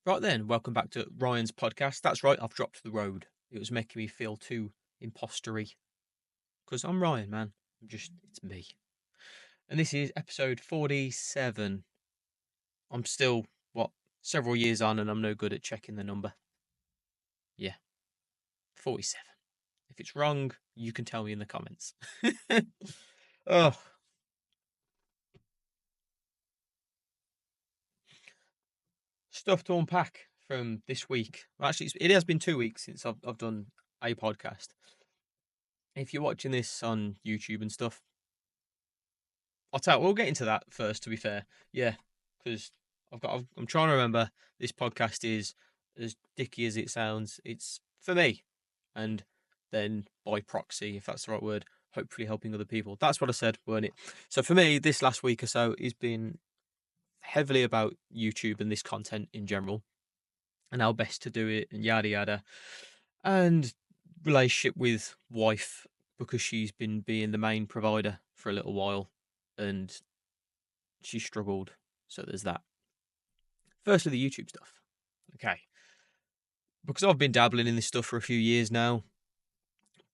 Right then, welcome back to Ryan's podcast. That's right, I've dropped the road. It was making me feel too impostery because I'm Ryan, man. It's me. And this is episode 47. I'm still, several years on and I'm no good at checking the number. Yeah, 47. If it's wrong, you can tell me in the comments. Oh, stuff to unpack from this week. Well, actually, it has been 2 weeks since I've done a podcast. If you're watching this on YouTube and stuff, we'll get into that first. To be fair, yeah, because I'm trying to remember. This podcast is as dicky as it sounds. It's for me, and then by proxy, if that's the right word, hopefully helping other people. That's what I said, weren't it? So for me, this last week or so has been heavily about YouTube and this content in general, and how best to do it, and yada yada, and relationship with wife because she's been being the main provider for a little while, and she struggled. So there's that. Firstly, the YouTube stuff. Okay. Because I've been dabbling in this stuff for a few years now,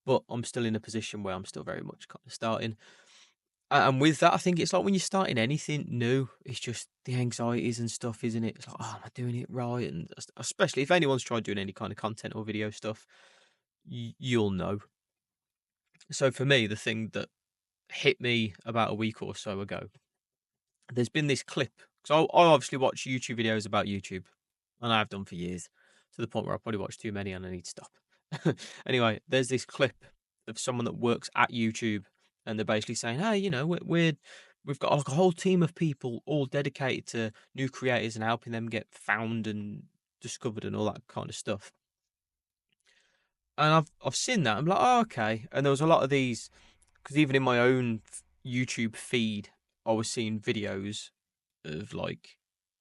but I'm still in a position where I'm still very much kind of starting. And with that, I think it's like when you're starting anything new, it's just the anxieties and stuff, isn't it? It's like, oh, am I doing it right? And especially if anyone's tried doing any kind of content or video stuff, you'll know. So for me, the thing that hit me about a week or so ago, there's been this clip. So I obviously watch YouTube videos about YouTube, and I have done for years, to the point where I probably watch too many and I need to stop. Anyway, there's this clip of someone that works at YouTube, and they're basically saying, "Hey, we've got like a whole team of people all dedicated to new creators and helping them get found and discovered and all that kind of stuff." And I've seen that. I'm like, oh, okay. And there was a lot of these because even in my own YouTube feed, I was seeing videos of like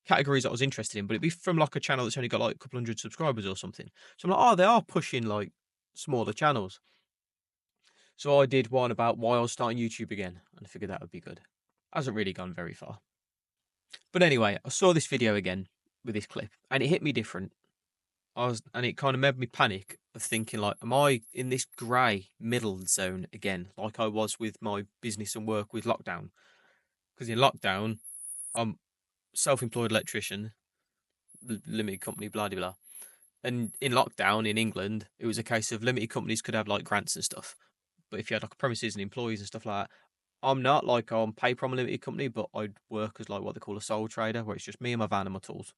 categories that I was interested in, but it'd be from like a channel that's only got like a couple hundred subscribers or something. So I'm like, oh, they are pushing like smaller channels. So I did one about why I was starting YouTube again, and I figured that would be good. Hasn't really gone very far. But anyway, I saw this video again with this clip, and it hit me different. And it kind of made me panic of thinking like, am I in this grey middle zone again, like I was with my business and work with lockdown? Because in lockdown, I'm self-employed electrician, limited company, blah blah blah. And in lockdown in England, it was a case of limited companies could have like grants and stuff. But if you had like premises and employees and stuff like that, I'm not like on paper I'm a limited company, but I'd work as like what they call a sole trader, where it's just me and my van and my tools.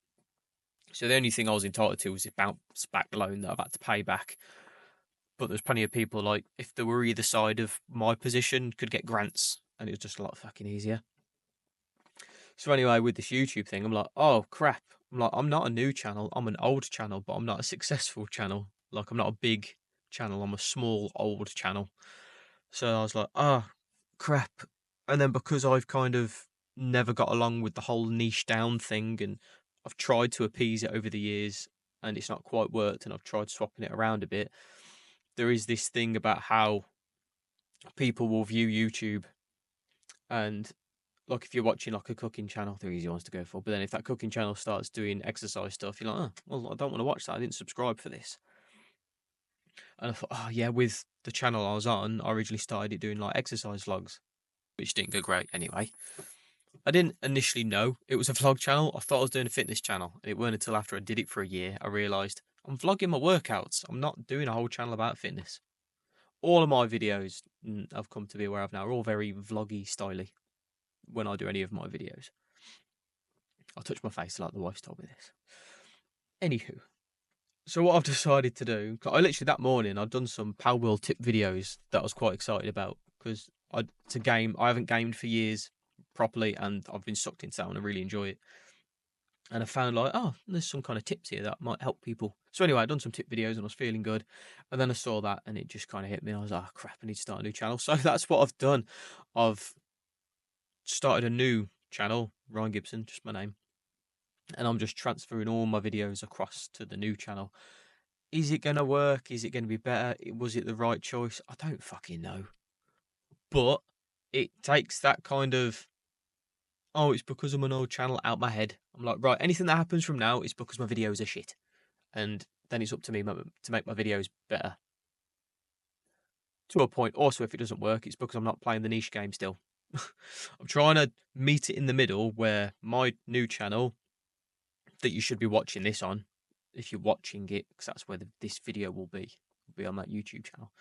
So the only thing I was entitled to was a bounce back loan that I've had to pay back. But there's plenty of people like if they were either side of my position could get grants, and it was just a lot fucking easier. So anyway, with this YouTube thing, I'm like, oh crap. I'm like, I'm not a new channel. I'm an old channel, but I'm not a successful channel. Like I'm not a big channel. I'm a small old channel. So I was like, oh crap. And then because I've kind of never got along with the whole niche down thing, and I've tried to appease it over the years, and it's not quite worked, and I've tried swapping it around a bit. There is this thing about how people will view YouTube, and like if you're watching like a cooking channel, they're easy ones to go for. But then if that cooking channel starts doing exercise stuff, you're like, oh, well, I don't want to watch that. I didn't subscribe for this. And I thought, oh yeah, with the channel I was on, I originally started it doing like exercise vlogs, which didn't go great anyway. I didn't initially know it was a vlog channel. I thought I was doing a fitness channel. And it weren't until after I did it for a year, I realised I'm vlogging my workouts. I'm not doing a whole channel about fitness. All of my videos I've come to be aware of now are all very vloggy styly when I do any of my videos. I touch my face like the wife's told me this. Anywho, so what I've decided to do, I literally that morning I'd done some Power Wheel tip videos that I was quite excited about because I haven't gamed for years properly, and I've been sucked into that and I really enjoy it. And I found like, oh, there's some kind of tips here that might help people. So anyway, I'd done some tip videos and I was feeling good. And then I saw that and it just kind of hit me. I was like, oh, crap, I need to start a new channel. So that's what I've done. I've started a new channel, Ryan Gibson, just my name. And I'm just transferring all my videos across to the new channel. Is it going to work? Is it going to be better? Was it the right choice? I don't fucking know. But it takes that kind of oh, it's because I'm an old channel out my head. I'm like, right, anything that happens from now is because my videos are shit. And then it's up to me to make my videos better. To a point. Also, if it doesn't work, it's because I'm not playing the niche game still. I'm trying to meet it in the middle where my new channel that you should be watching this on, if you're watching it, because that's where this video will be on that YouTube channel.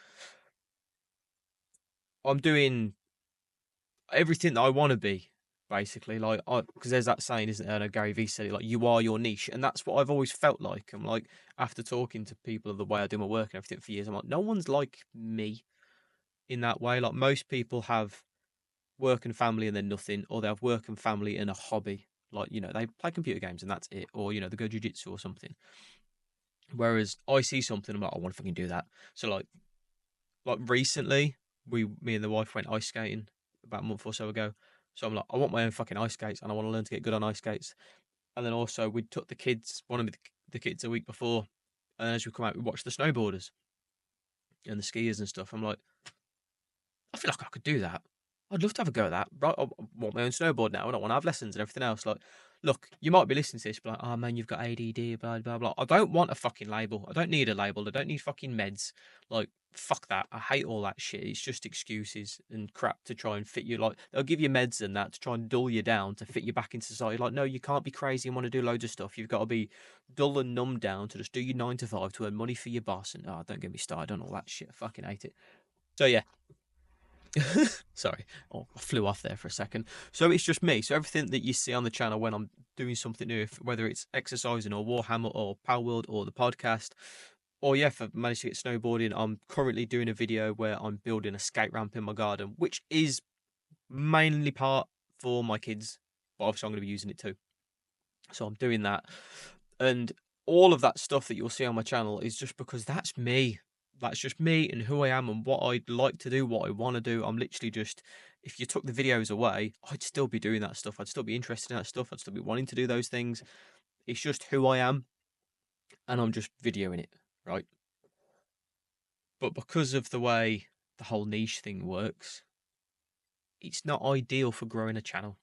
I'm doing everything that I want to be, basically. Like, because there's that saying, isn't there? I know Gary Vee said it, like, you are your niche. And that's what I've always felt like. I'm like, after talking to people of the way I do my work and everything for years, I'm like, no one's like me in that way. Like, most people have work and family and then nothing, or they have work and family and a hobby. Like, they play computer games and that's it. Or, they go jiu-jitsu or something. Whereas I see something, I'm like, I want to fucking do that. So like recently, me and the wife went ice skating about a month or so ago. So I'm like, I want my own fucking ice skates, and I want to learn to get good on ice skates. And then also we took the kids, one of the kids a week before, and as we come out, we watched the snowboarders and the skiers and stuff. I'm like, I feel like I could do that. I'd love to have a go at that. Right, I want my own snowboard now. I don't want to have lessons and everything else. Like, look, you might be listening to this, but like, oh man, you've got ADD, blah blah blah. I don't want a fucking label. I don't need a label. I don't need fucking meds. Like, fuck that. I hate all that shit. It's just excuses and crap to try and fit you. Like, they'll give you meds and that to try and dull you down to fit you back into society. Like, no, you can't be crazy and want to do loads of stuff. You've got to be dull and numb down to just do your 9 to 5 to earn money for your boss. And don't get me started on all that shit. I fucking hate it. So yeah, sorry, I flew off there for a second. So it's just me. So everything that you see on the channel when I'm doing something new, whether it's exercising or Warhammer or Power World or the podcast, or yeah, if I've managed to get snowboarding, I'm currently doing a video where I'm building a skate ramp in my garden, which is mainly part for my kids, but obviously I'm going to be using it too. So I'm doing that. And all of that stuff that you'll see on my channel is just because that's me. That's just me and who I am and what I'd like to do, what I want to do. I'm literally just, if you took the videos away, I'd still be doing that stuff. I'd still be interested in that stuff. I'd still be wanting to do those things. It's just who I am and I'm just videoing it, right? But because of the way the whole niche thing works, it's not ideal for growing a channel.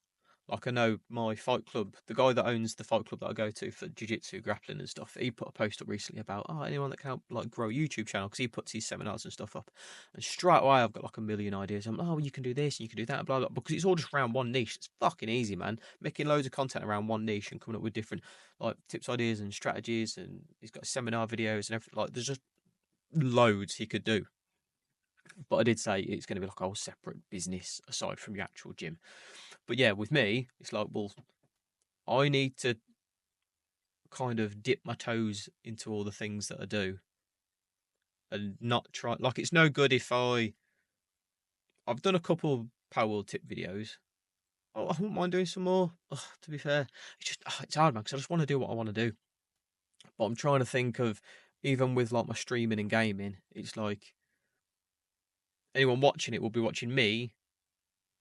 Like, I know my fight club, the guy that owns the fight club that I go to for jiu-jitsu, grappling and stuff, he put a post up recently about, anyone that can help like grow a YouTube channel, because he puts his seminars and stuff up. And straight away I've got like a million ideas. I'm like, oh, you can do this, you can do that, blah blah, because it's all just around one niche. It's fucking easy, man. Making loads of content around one niche and coming up with different like tips, ideas and strategies, and he's got seminar videos and everything. Like, there's just loads he could do. But I did say it's going to be like a whole separate business aside from your actual gym. But yeah, with me, it's like, well, I need to kind of dip my toes into all the things that I do and not try. Like, it's no good if I've done a couple Power World tip videos. Oh, I wouldn't mind doing some more. Ugh, to be fair, it's just it's hard, man, because I just want to do what I want to do. But I'm trying to think of, even with like my streaming and gaming, it's like anyone watching it will be watching me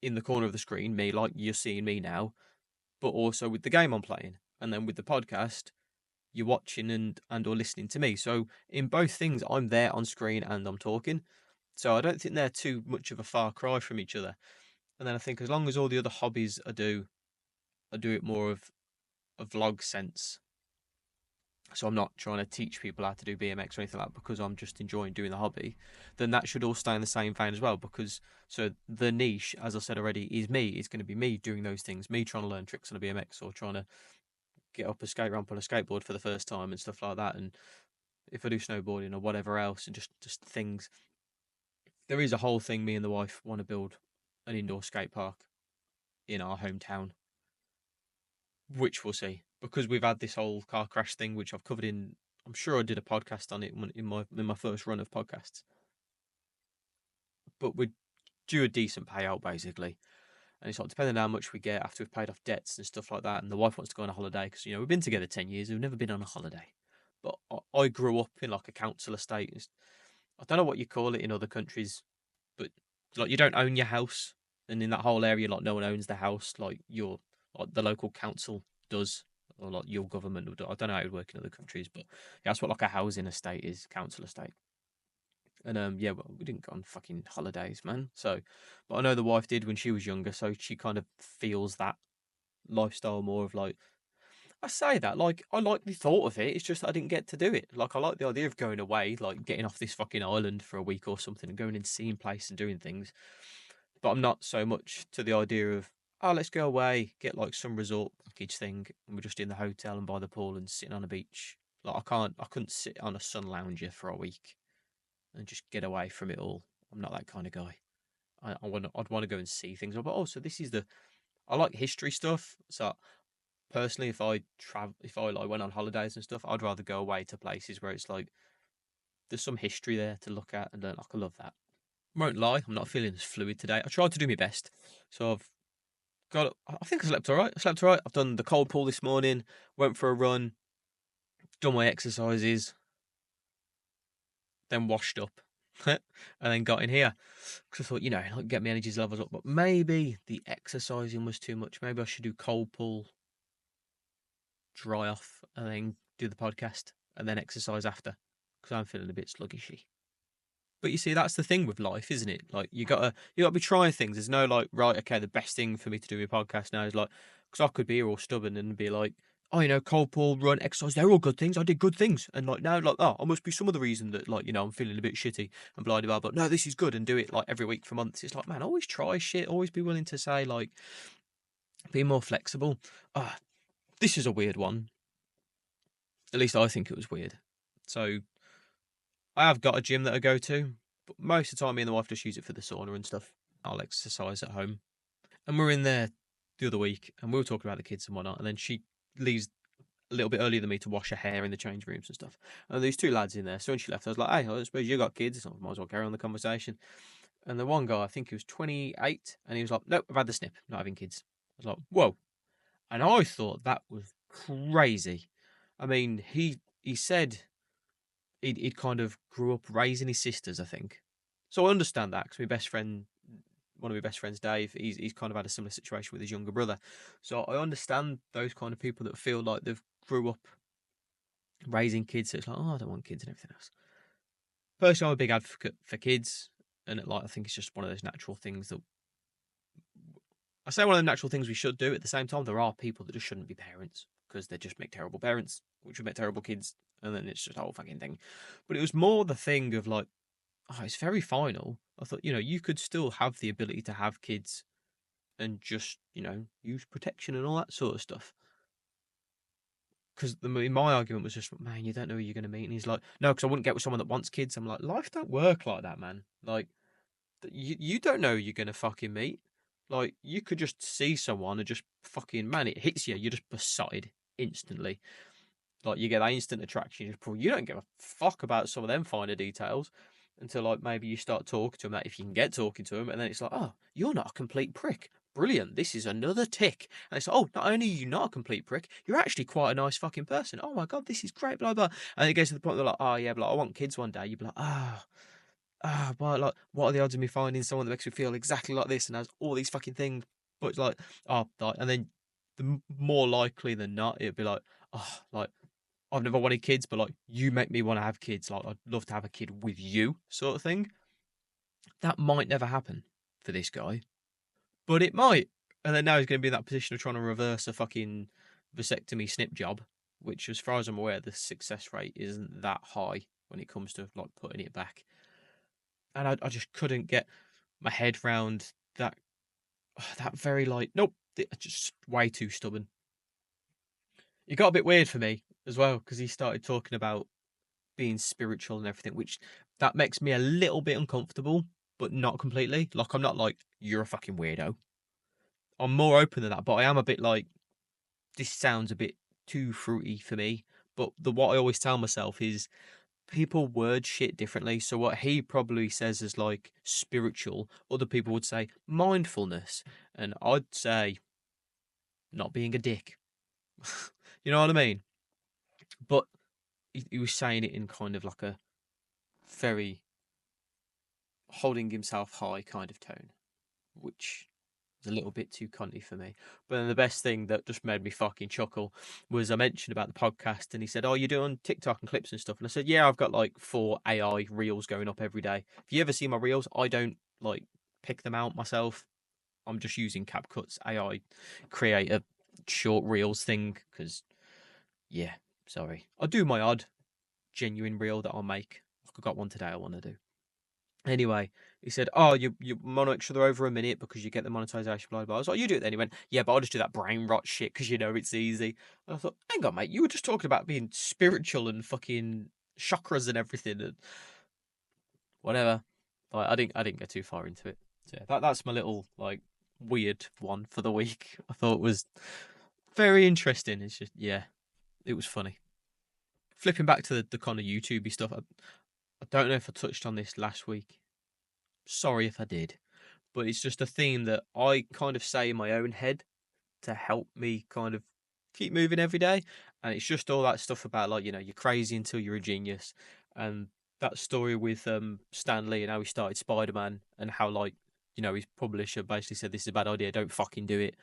in the corner of the screen, me like you're seeing me now, but also with the game I'm playing, and then with the podcast, you're watching and or listening to me. So in both things, I'm there on screen and I'm talking. So I don't think they're too much of a far cry from each other. And then I think as long as all the other hobbies I do it more of a vlog sense. So I'm not trying to teach people how to do BMX or anything like that because I'm just enjoying doing the hobby. Then that should all stay in the same vein as well. Because so the niche, as I said already, is me. It's going to be me doing those things. Me trying to learn tricks on a BMX or trying to get up a skate ramp on a skateboard for the first time and stuff like that. And if I do snowboarding or whatever else, and just things. There is a whole thing. Me and the wife want to build an indoor skate park in our hometown, which we'll see because we've had this whole car crash thing, which I've covered in. I'm sure I did a podcast on it in my first run of podcasts, but we're due a decent payout basically. And it's like, depending on how much we get after we've paid off debts and stuff like that. And the wife wants to go on a holiday because, we've been together 10 years. We've never been on a holiday. But I grew up in like a council estate. I don't know what you call it in other countries, but like, you don't own your house. And in that whole area, like, no one owns the house. Like the local council does, or like your government would do. I don't know how it would work in other countries, but yeah, that's what like a housing estate is, council estate. And yeah, well, we didn't go on fucking holidays, man. So, but I know the wife did when she was younger, so she kind of feels that. lifestyle more of like, I say that, like, I like the thought of it. It's just that I didn't get to do it. Like, I like the idea of going away, like getting off this fucking island for a week or something and going and seeing places and doing things. But I'm not so much to the idea of, oh, let's go away, get like some resort package thing, and we're just in the hotel and by the pool and sitting on a beach. Like, I couldn't sit on a sun lounger for a week and just get away from it all. I'm not that kind of guy. I'd want to go and see things. But also, this is the, I like history stuff. So personally, if I like went on holidays and stuff, I'd rather go away to places where it's like there's some history there to look at and learn. Like, I love that. Won't lie, I'm not feeling as fluid today. I tried to do my best, so I've got. I think I slept all right. I slept all right. I've done the cold pool this morning. Went for a run. Done my exercises. Then washed up, and then got in here because I thought, like get my energy levels up. But maybe the exercising was too much. Maybe I should do cold pool, dry off, and then do the podcast, and then exercise after because I'm feeling a bit sluggishy. But you see, that's the thing with life, isn't it? Like you gotta be trying things. There's no like, right, okay, the best thing for me to do with podcast now is like, because I could be here all stubborn and be like, oh, cold pool, run, exercise, they're all good things. I did good things, and like now, like, oh, I must be some of the reason that like I'm feeling a bit shitty and blah blah. But no, this is good, and do it like every week for months. It's like, man, always try shit. Always be willing to say like, be more flexible. Ah, this is a weird one. At least I think it was weird. So I have got a gym that I go to, but most of the time, me and the wife just use it for the sauna and stuff. I'll exercise at home. And we're in there the other week, and we were talking about the kids and whatnot, and then she leaves a little bit earlier than me to wash her hair in the change rooms and stuff. And these two lads in there. So when she left, I was like, hey, I suppose you got kids. So I might as well carry on the conversation. And the one guy, I think he was 28, and he was like, nope, I've had the snip, not having kids. I was like, whoa. And I thought that was crazy. I mean, he said he'd kind of grew up raising his sisters, I think. So I understand that because my best friend, one of my best friends, Dave, he's kind of had a similar situation with his younger brother. So I understand those kind of people that feel like they've grew up raising kids. So it's like, oh, I don't want kids and everything else. Personally, I'm a big advocate for kids, and like I think it's just one of those natural things that I say one of the natural things we should do. At the same time, there are people that just shouldn't be parents because they just make terrible parents, which would make terrible kids, and then it's just a whole fucking thing. But it was more the thing of like, oh, it's very final. I thought, you could still have the ability to have kids and just, use protection and all that sort of stuff. Because my argument was just, man, you don't know who you're going to meet. And he's like, no, because I wouldn't get with someone that wants kids. I'm like, life don't work like that, man. Like, you don't know who you're going to fucking meet. Like, you could just see someone and just fucking, man, it hits you. You're just beside instantly. Like, you get that instant attraction. You don't give a fuck about some of them finer details until, like, maybe you start talking to them, that if you can get talking to them, and then it's like, oh, you're not a complete prick. Brilliant. This is another tick. And it's like, oh, not only are you not a complete prick, you're actually quite a nice fucking person. Oh my God, this is great, blah, blah. And it gets to the point where they're like, oh, yeah, but like, I want kids one day. You'd be like, well, like, what are the odds of me finding someone that makes me feel exactly like this and has all these fucking things? But it's like, oh, like, and then the more likely than not, it'd be like, oh, like, I've never wanted kids, but like, you make me want to have kids. Like, I'd love to have a kid with you, sort of thing. That might never happen for this guy, but it might. And then now he's going to be in that position of trying to reverse a fucking vasectomy snip job, which, as far as I'm aware, the success rate isn't that high when it comes to like putting it back. And I just couldn't get my head round that. That very like, nope, just way too stubborn. It got a bit weird for me as well because he started talking about being spiritual and everything, which that makes me a little bit uncomfortable, but not completely. Like, I'm not like, you're a fucking weirdo. I'm more open than that, but I am a bit like, this sounds a bit too fruity for me. But what I always tell myself is people word shit differently. So what he probably says is like spiritual, other people would say mindfulness, and I'd say not being a dick. You know what I mean? But he was saying it in kind of like a very holding himself high kind of tone, which was a little bit too cunty for me. But then the best thing that just made me fucking chuckle was I mentioned about the podcast, and he said, oh, you're doing TikTok and clips and stuff. And I said, yeah, I've got like 4 AI reels going up every day. If you ever see my reels, I don't like pick them out myself. I'm just using CapCut's AI creator short reels thing because, yeah, sorry. I do my odd genuine reel that I'll make. I've got one today I want to do. Anyway, he said, "Oh, you want to make sure they're over a minute because you get the monetization." Blah blah. I was like, "You do it then." He went, "Yeah, but I'll just do that brain rot shit because you know it's easy." And I thought, "Hang on, mate, you were just talking about being spiritual and fucking chakras and everything and whatever." Like, I didn't get too far into it. So yeah, that's my little like weird one for the week. I thought was very interesting. It's just yeah, it was funny. Flipping back to the kind of YouTubey stuff, I don't know if I touched on this last week. Sorry if I did, but it's just a theme that I kind of say in my own head to help me kind of keep moving every day. And it's just all that stuff about like, you're crazy until you're a genius. And that story with Stan Lee and how he started Spider-Man and how like, his publisher basically said this is a bad idea, don't fucking do it.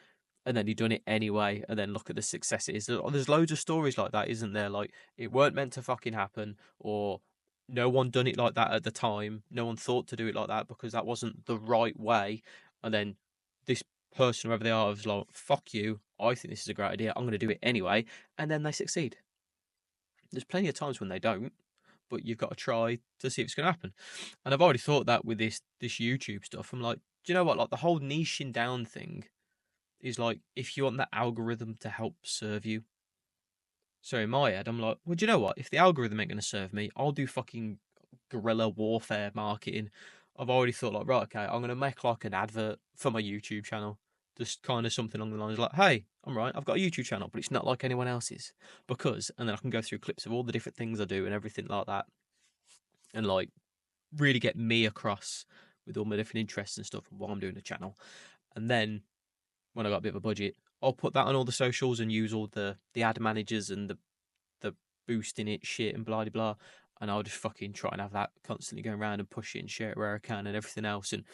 And then he done it anyway, and then look at the success it is. There's loads of stories like that, isn't there? Like it weren't meant to fucking happen, or no one done it like that at the time. No one thought to do it like that because that wasn't the right way. And then this person, whoever they are, was like, "Fuck you! I think this is a great idea. I'm going to do it anyway." And then they succeed. There's plenty of times when they don't, but you've got to try to see if it's going to happen. And I've already thought that with this YouTube stuff. I'm like, do you know what? Like the whole niching down thing is like if you want that algorithm to help serve you. So in my head, I'm like, well, do you know what? If the algorithm ain't going to serve me, I'll do fucking guerrilla warfare marketing. I've already thought like, right, okay, I'm going to make like an advert for my YouTube channel. Just kind of something along the lines like, hey, I'm right, I've got a YouTube channel, but it's not like anyone else's. Because, and then I can go through clips of all the different things I do and everything like that. And like really get me across with all my different interests and stuff while I'm doing the channel. And then when I got a bit of a budget, I'll put that on all the socials and use all the ad managers and the boosting it shit and blah blah blah. And I'll just fucking try and have that constantly going around and push it and share it where I can and everything else. And,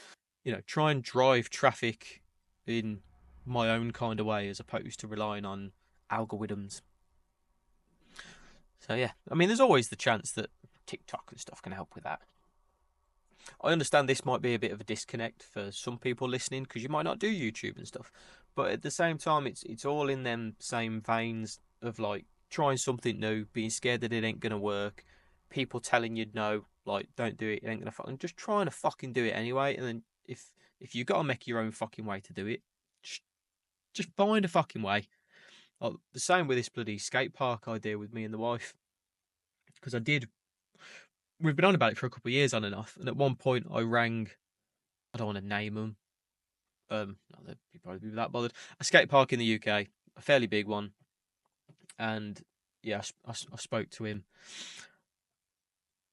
try and drive traffic in my own kind of way as opposed to relying on algorithms. So, yeah, I mean, there's always the chance that TikTok and stuff can help with that. I understand this might be a bit of a disconnect for some people listening because you might not do YouTube and stuff, but at the same time, it's all in them same veins of like trying something new, being scared that it ain't gonna work, people telling you no, like don't do it, it ain't gonna fucking just trying to fucking do it anyway, and then if you gotta make your own fucking way to do it, just, just find a fucking way. Like, the same with this bloody skate park idea with me and the wife, because we've been on about it for a couple of years on and off, and at one point I rang. I don't want to name them. Not that you'd probably be that bothered. A skate park in the UK, a fairly big one, and yeah, I spoke to him.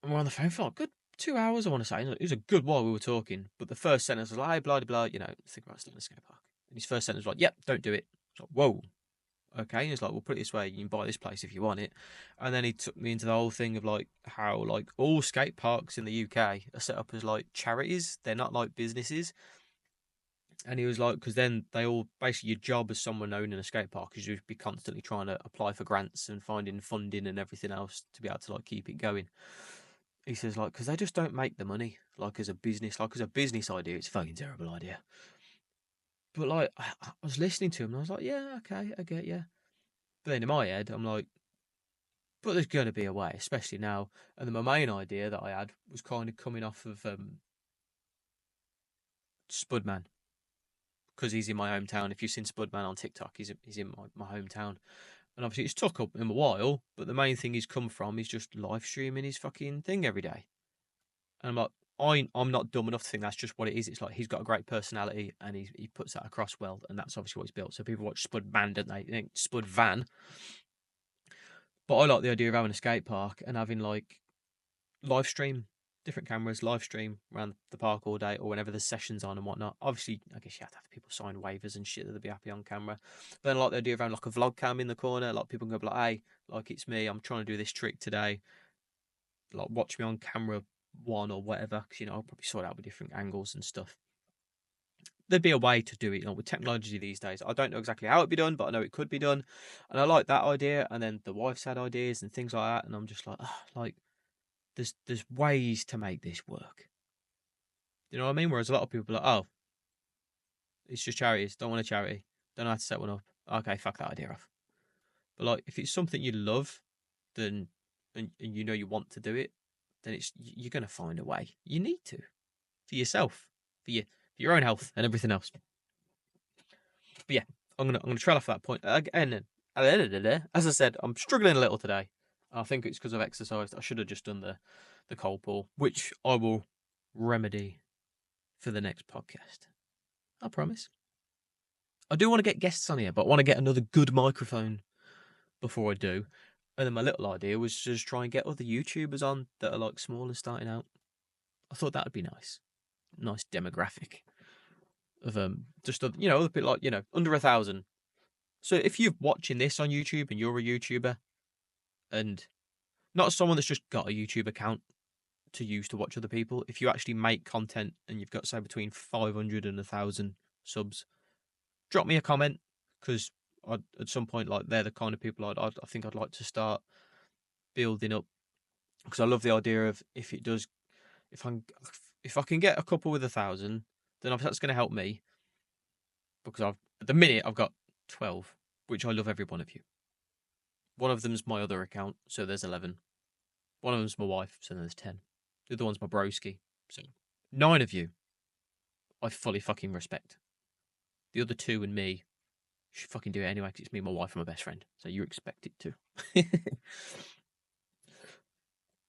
And we're on the phone for like a good 2 hours. I want to say it was a good while we were talking. But the first sentence was like, "Hey, blah blah, think about starting a skate park." And his first sentence was like, "Yep, don't do it." I was like, "Whoa, okay." And he's like, "We'll put it this way: you can buy this place if you want it." And then he took me into the whole thing of like how like all skate parks in the UK are set up as like charities. They're not like businesses. And he was like, because then they all basically your job as someone owning a skate park is you'd be constantly trying to apply for grants and finding funding and everything else to be able to like keep it going. He says like because they just don't make the money like as a business, like as a business idea, it's a fucking terrible idea. But like I was listening to him and I was like, yeah, okay, I get you. But then in my head, I'm like, but there's going to be a way, especially now. And then my main idea that I had was kind of coming off of Spudman because he's in my hometown. If you've seen Spudman on TikTok, he's in my hometown. And obviously it's took up him a while, but the main thing he's come from is just live streaming his fucking thing every day. And I'm like, I'm not dumb enough to think that's just what it is. It's like he's got a great personality and he puts that across well, and that's obviously what he's built. So people watch Spud Man, don't they? They think Spud Van. But I like the idea of having a skate park and having like live stream, different cameras, live stream around the park all day or whenever there's sessions on and whatnot. Obviously, I guess you have to have people sign waivers and shit that they'll be happy on camera. But then I like the idea of having like a vlog cam in the corner. Like people can go like, hey, like it's me, I'm trying to do this trick today. Like watch me on camera one or whatever, because I'll probably sort out with different angles and stuff. There'd be a way to do it, with technology these days. I don't know exactly how it'd be done, but I know it could be done, and I like that idea. And then the wife's had ideas and things like that, and I'm just like, oh, like there's ways to make this work. You know what I mean? Whereas a lot of people are like, oh, it's just charities. Don't want a charity. Don't know how to set one up. okay, fuck that idea off. But like, if it's something you love, then and you know you want to do it, then you're gonna find a way. You need to for yourself, for your own health and everything else. But yeah, I'm gonna trail off that point again. As I said, I'm struggling a little today. I think it's because I've exercised. I should have just done the cold pull, which I will remedy for the next podcast. I promise. I do want to get guests on here, but I want to get another good microphone before I do. And then my little idea was to just try and get other YouTubers on that are like small and starting out. I thought that would be nice. Nice demographic of just other people like under 1,000. So if you're watching this on YouTube and you're a YouTuber and not someone that's just got a YouTube account to use to watch other people, if you actually make content and you've got say between 500 and 1,000 subs, drop me a comment because at some point like they're the kind of people I think I'd like to start building up because I love the idea of if I can get a couple with 1,000, then that's going to help me because at the minute I've got 12, which I love every one of you. One of them's my other account, so there's 11. One of them's my wife, so there's 10. The other one's my broski, so 9 of you I fully fucking respect. The other 2 and me should fucking do it anyway because it's me, my wife, and my best friend, so you expect it to.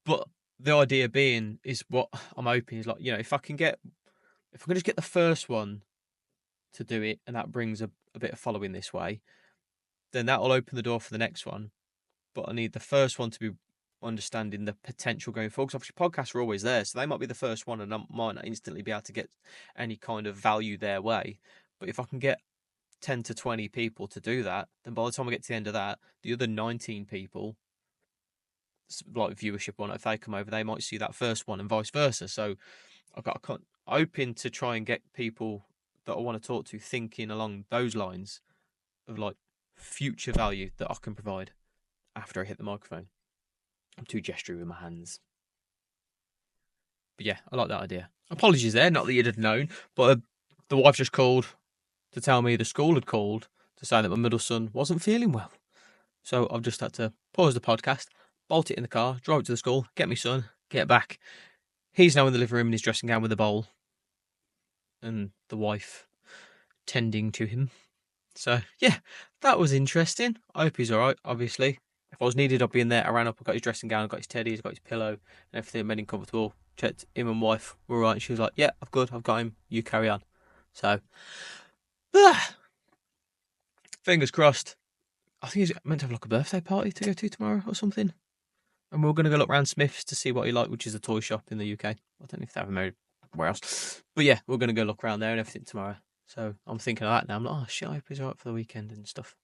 But the idea being is what I'm hoping is like, if I can just get the first one to do it and that brings a bit of following this way, then that'll open the door for the next one. But I need the first one to be understanding the potential going forward. Because obviously podcasts are always there, so they might be the first one and I might not instantly be able to get any kind of value their way. But if I can get 10 to 20 people to do that, then by the time I get to the end of that, the other 19 people, like viewership one, if they come over, they might see that first one and vice versa. So I've got hoping to try and get people that I want to talk to thinking along those lines of like future value that I can provide after I hit the microphone. I'm too gestury with my hands. But yeah, I like that idea. Apologies there, not that you'd have known, but the wife just called to tell me the school had called to say that my middle son wasn't feeling well. So I've just had to pause the podcast, bolt it in the car, drive it to the school, get my son, get back. He's now in the living room in his dressing gown with a bowl. And the wife tending to him. So, yeah, that was interesting. I hope he's all right, obviously. If I was needed, I'd be in there. I ran up, I got his dressing gown, I got his teddy, I got his pillow, and everything made him comfortable. Checked him and wife were all right. And she was like, yeah, I'm good, I've got him, you carry on. So, fingers crossed. I think he's meant to have like a birthday party to go to tomorrow or something. And we're going to go look around Smith's to see what he liked, which is a toy shop in the UK. I don't know if they have them anywhere else. But yeah, we're going to go look around there and everything tomorrow. So I'm thinking of that now. I'm like, oh shit, I hope he's all right for the weekend and stuff.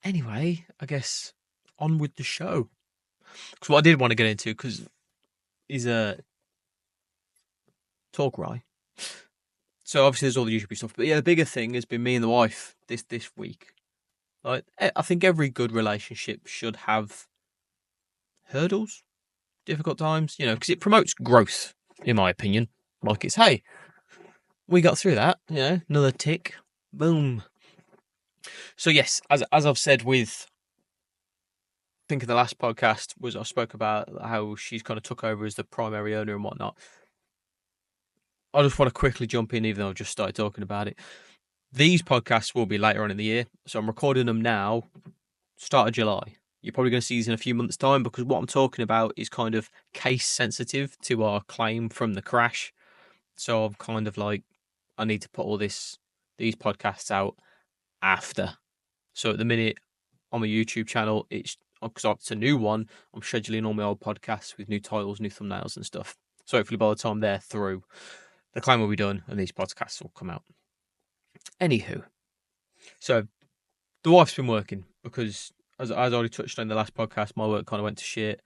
Anyway, I guess on with the show. Because what I did want to get into, because he's a talk rye. So obviously there's all the YouTube stuff. But yeah, the bigger thing has been me and the wife this week. Like, I think every good relationship should have hurdles, difficult times, because it promotes growth, in my opinion. Like it's, hey, we got through that, another tick, boom. So yes, as I've said with, I think in the last podcast I spoke about how she's kind of took over as the primary owner and whatnot. I just want to quickly jump in, even though I've just started talking about it. These podcasts will be later on in the year, so I'm recording them now, start of July. You're probably going to see these in a few months' time because what I'm talking about is kind of case sensitive to our claim from the crash. So I'm kind of like, I need to put all these podcasts out after. So at the minute on my YouTube channel, it's a new one. I'm scheduling all my old podcasts with new titles, new thumbnails and stuff. So hopefully by the time they're through, the claim will be done and these podcasts will come out. Anywho, so the wife's been working because, as I already touched on in the last podcast, my work kind of went to shit.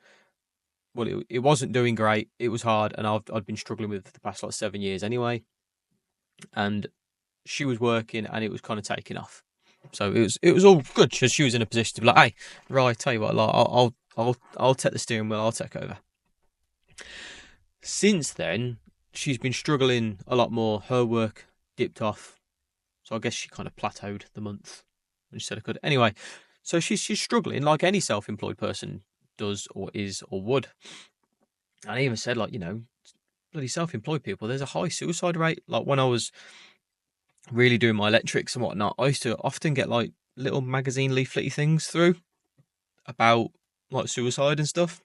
Well, it wasn't doing great. It was hard, and I'd been struggling with it for the past 7 years anyway. And she was working, and it was kind of taking off. So it was all good because she was in a position to be like, hey, right, tell you what, like, I'll take the steering wheel, I'll take over. Since then, she's been struggling a lot more. Her work dipped off So I guess she kind of plateaued the month when she said I could. Anyway, so she's struggling like any self-employed person does or is or would. And I even said, like, bloody self-employed people, there's a high suicide rate. Like when I was really doing my electrics and whatnot, I used to often get like little magazine leaflety things through about like suicide and stuff,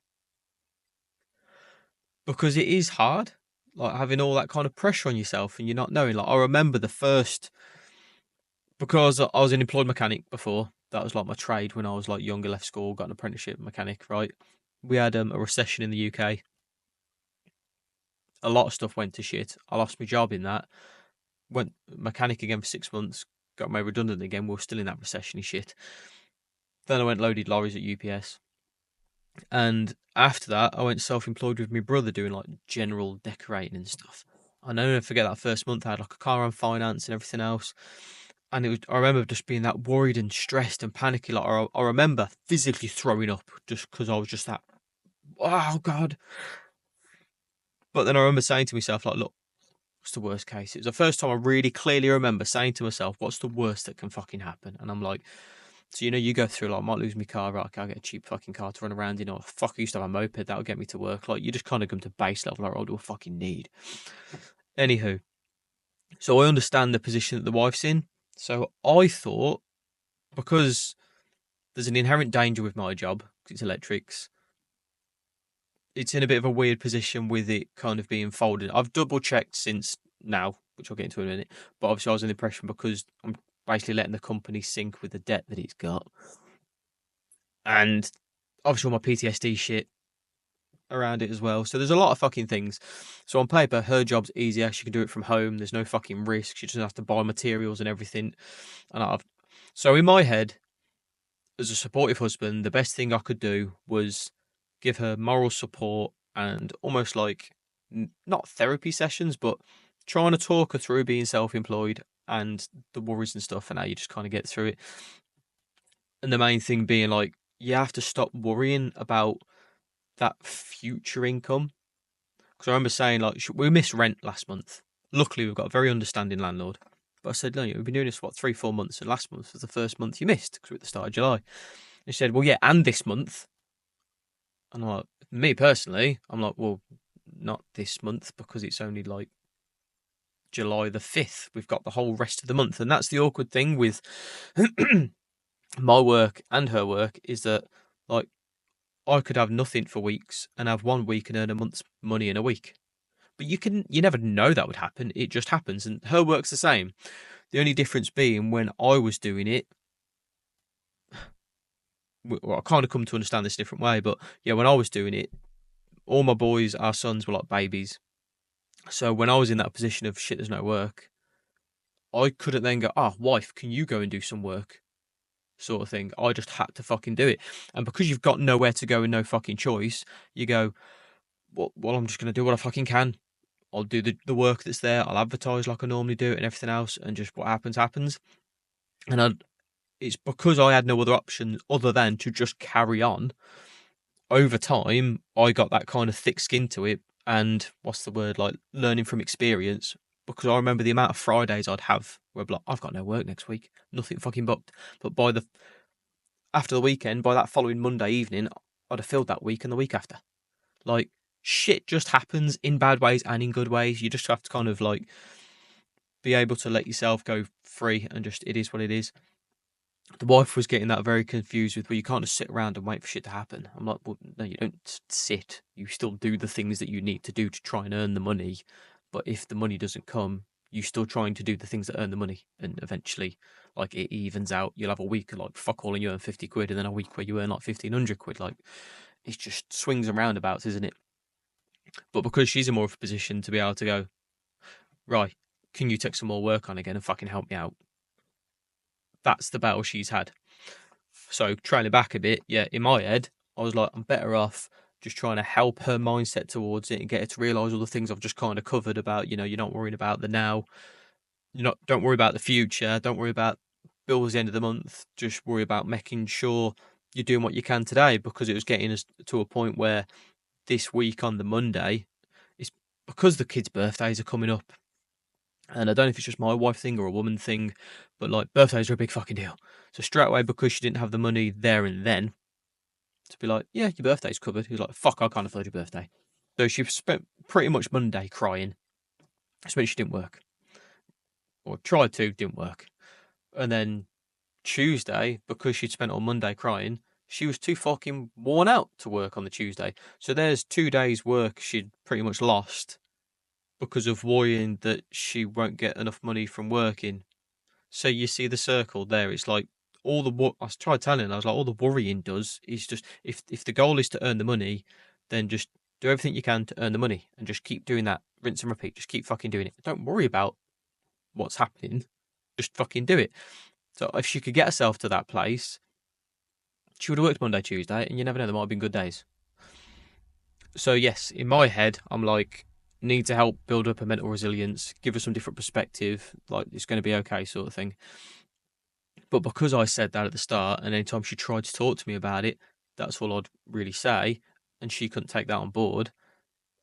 because it is hard, like having all that kind of pressure on yourself and you're not knowing. Like I remember the first, because I was an employed mechanic before. That was like my trade when I was like younger, left school, got an apprenticeship mechanic. Right, we had a recession in the UK. A lot of stuff went to shit. I lost my job in that. Went mechanic again for 6 months. Got made redundant again. We were still in that recession shit. Then I went loaded lorries at UPS. And after that, I went self-employed with my brother doing like general decorating and stuff. I never forget that first month I had like a car on finance and everything else. And I remember just being that worried and stressed and panicky. Like I remember physically throwing up just because I was just that, oh God. But then I remember saying to myself, like, look, what's the worst case? It was the first time I really clearly remember saying to myself, what's the worst that can fucking happen? And I'm like, so, you go through, like, I might lose my car, right? Okay, I'll get a cheap fucking car to run around in, or fuck, I used to have a moped, that'll get me to work. Like, you just kind of come to base level, like, what do I fucking need? Anywho, so I understand the position that the wife's in. So I thought, because there's an inherent danger with my job, because it's electrics, it's in a bit of a weird position with it kind of being folded. I've double checked since now, which I'll get into in a minute, but obviously I was in the impression, because I'm basically letting the company sink with the debt that it's got. And obviously all my PTSD shit around it as well. So there's a lot of fucking things. So on paper, her job's easier. She can do it from home. There's no fucking risk. She doesn't have to buy materials and everything. So in my head, as a supportive husband, the best thing I could do was give her moral support and almost like not therapy sessions, but trying to talk her through being self-employed and the worries and stuff, and how you just kind of get through it. And the main thing being, like, you have to stop worrying about that future income. Because I remember saying, like, we missed rent last month. Luckily, we've got a very understanding landlord. But I said, no, we've been doing this for, what, 3-4 months, and last month was the first month you missed, because we're at the start of July. And he said, well, yeah, and this month. And I'm like, me personally, I'm like, well, not this month, because it's only like July the 5th. We've got the whole rest of the month. And that's the awkward thing with my work and her work, is that, like, I could have nothing for weeks and have 1 week and earn a month's money in a week. But you never know that would happen. It just happens. And her work's the same. The only difference being, when I was doing it, well, I kind of come to understand this a different way, but yeah, when I was doing it, all my boys, our sons, were like babies. So when I was in that position of shit, there's no work, I couldn't then go, wife, can you go and do some work? Sort of thing. I just had to fucking do it. And because you've got nowhere to go and no fucking choice, you go, well, I'm just going to do what I fucking can. I'll do the work that's there. I'll advertise like I normally do and everything else. And just what happens, happens. And it's because I had no other option other than to just carry on. Over time, I got that kind of thick skin to it. And what's the word? Like, learning from experience. Because I remember the amount of Fridays I'd have where I'd be like, I've got no work next week. Nothing fucking booked. But after the weekend, by that following Monday evening, I'd have filled that week and the week after. Like, shit just happens in bad ways and in good ways. You just have to kind of, like, be able to let yourself go free, and just, it is what it is. The wife was getting that very confused with, well, you can't just sit around and wait for shit to happen. I'm like, well, no, you don't sit. You still do the things that you need to do to try and earn the money. But if the money doesn't come, you're still trying to do the things that earn the money. And eventually, like, it evens out. You'll have a week of, like, fuck all and you earn 50 quid, and then a week where you earn like 1,500 quid. Like, it's just swings and roundabouts, isn't it? But because she's in more of a position to be able to go, right, can you take some more work on again and fucking help me out? That's the battle she's had. So trailing back a bit, yeah, in my head, I was like, I'm better off just trying to help her mindset towards it and get her to realise all the things I've just kind of covered about, you're not worrying about the now, don't worry about the future, don't worry about bills at the end of the month, just worry about making sure you're doing what you can today, because it was getting us to a point where this week on the Monday, it's because the kids' birthdays are coming up. And I don't know if it's just my wife thing or a woman thing, but like birthdays are a big fucking deal. So straight away, because she didn't have the money there and then to be like, yeah, your birthday's covered. He was like, fuck, I can't afford your birthday. So she spent pretty much Monday crying. So she didn't work, or tried to, didn't work. And then Tuesday, because she'd spent all Monday crying, she was too fucking worn out to work on the Tuesday. So there's 2 days' work she'd pretty much lost because of worrying that she won't get enough money from working. So you see the circle there. It's like all the I tried telling her, I was like, all the worrying does is just if the goal is to earn the money, then just do everything you can to earn the money and just keep doing that. Rinse and repeat. Just keep fucking doing it. Don't worry about what's happening. Just fucking do it. So if she could get herself to that place, she would have worked Monday, Tuesday, and you never know, there might have been good days. So yes, in my head, I'm like, need to help build up a mental resilience, give her some different perspective, like it's going to be okay, sort of thing. But because I said that at the start, and anytime she tried to talk to me about it, that's all I'd really say, and she couldn't take that on board,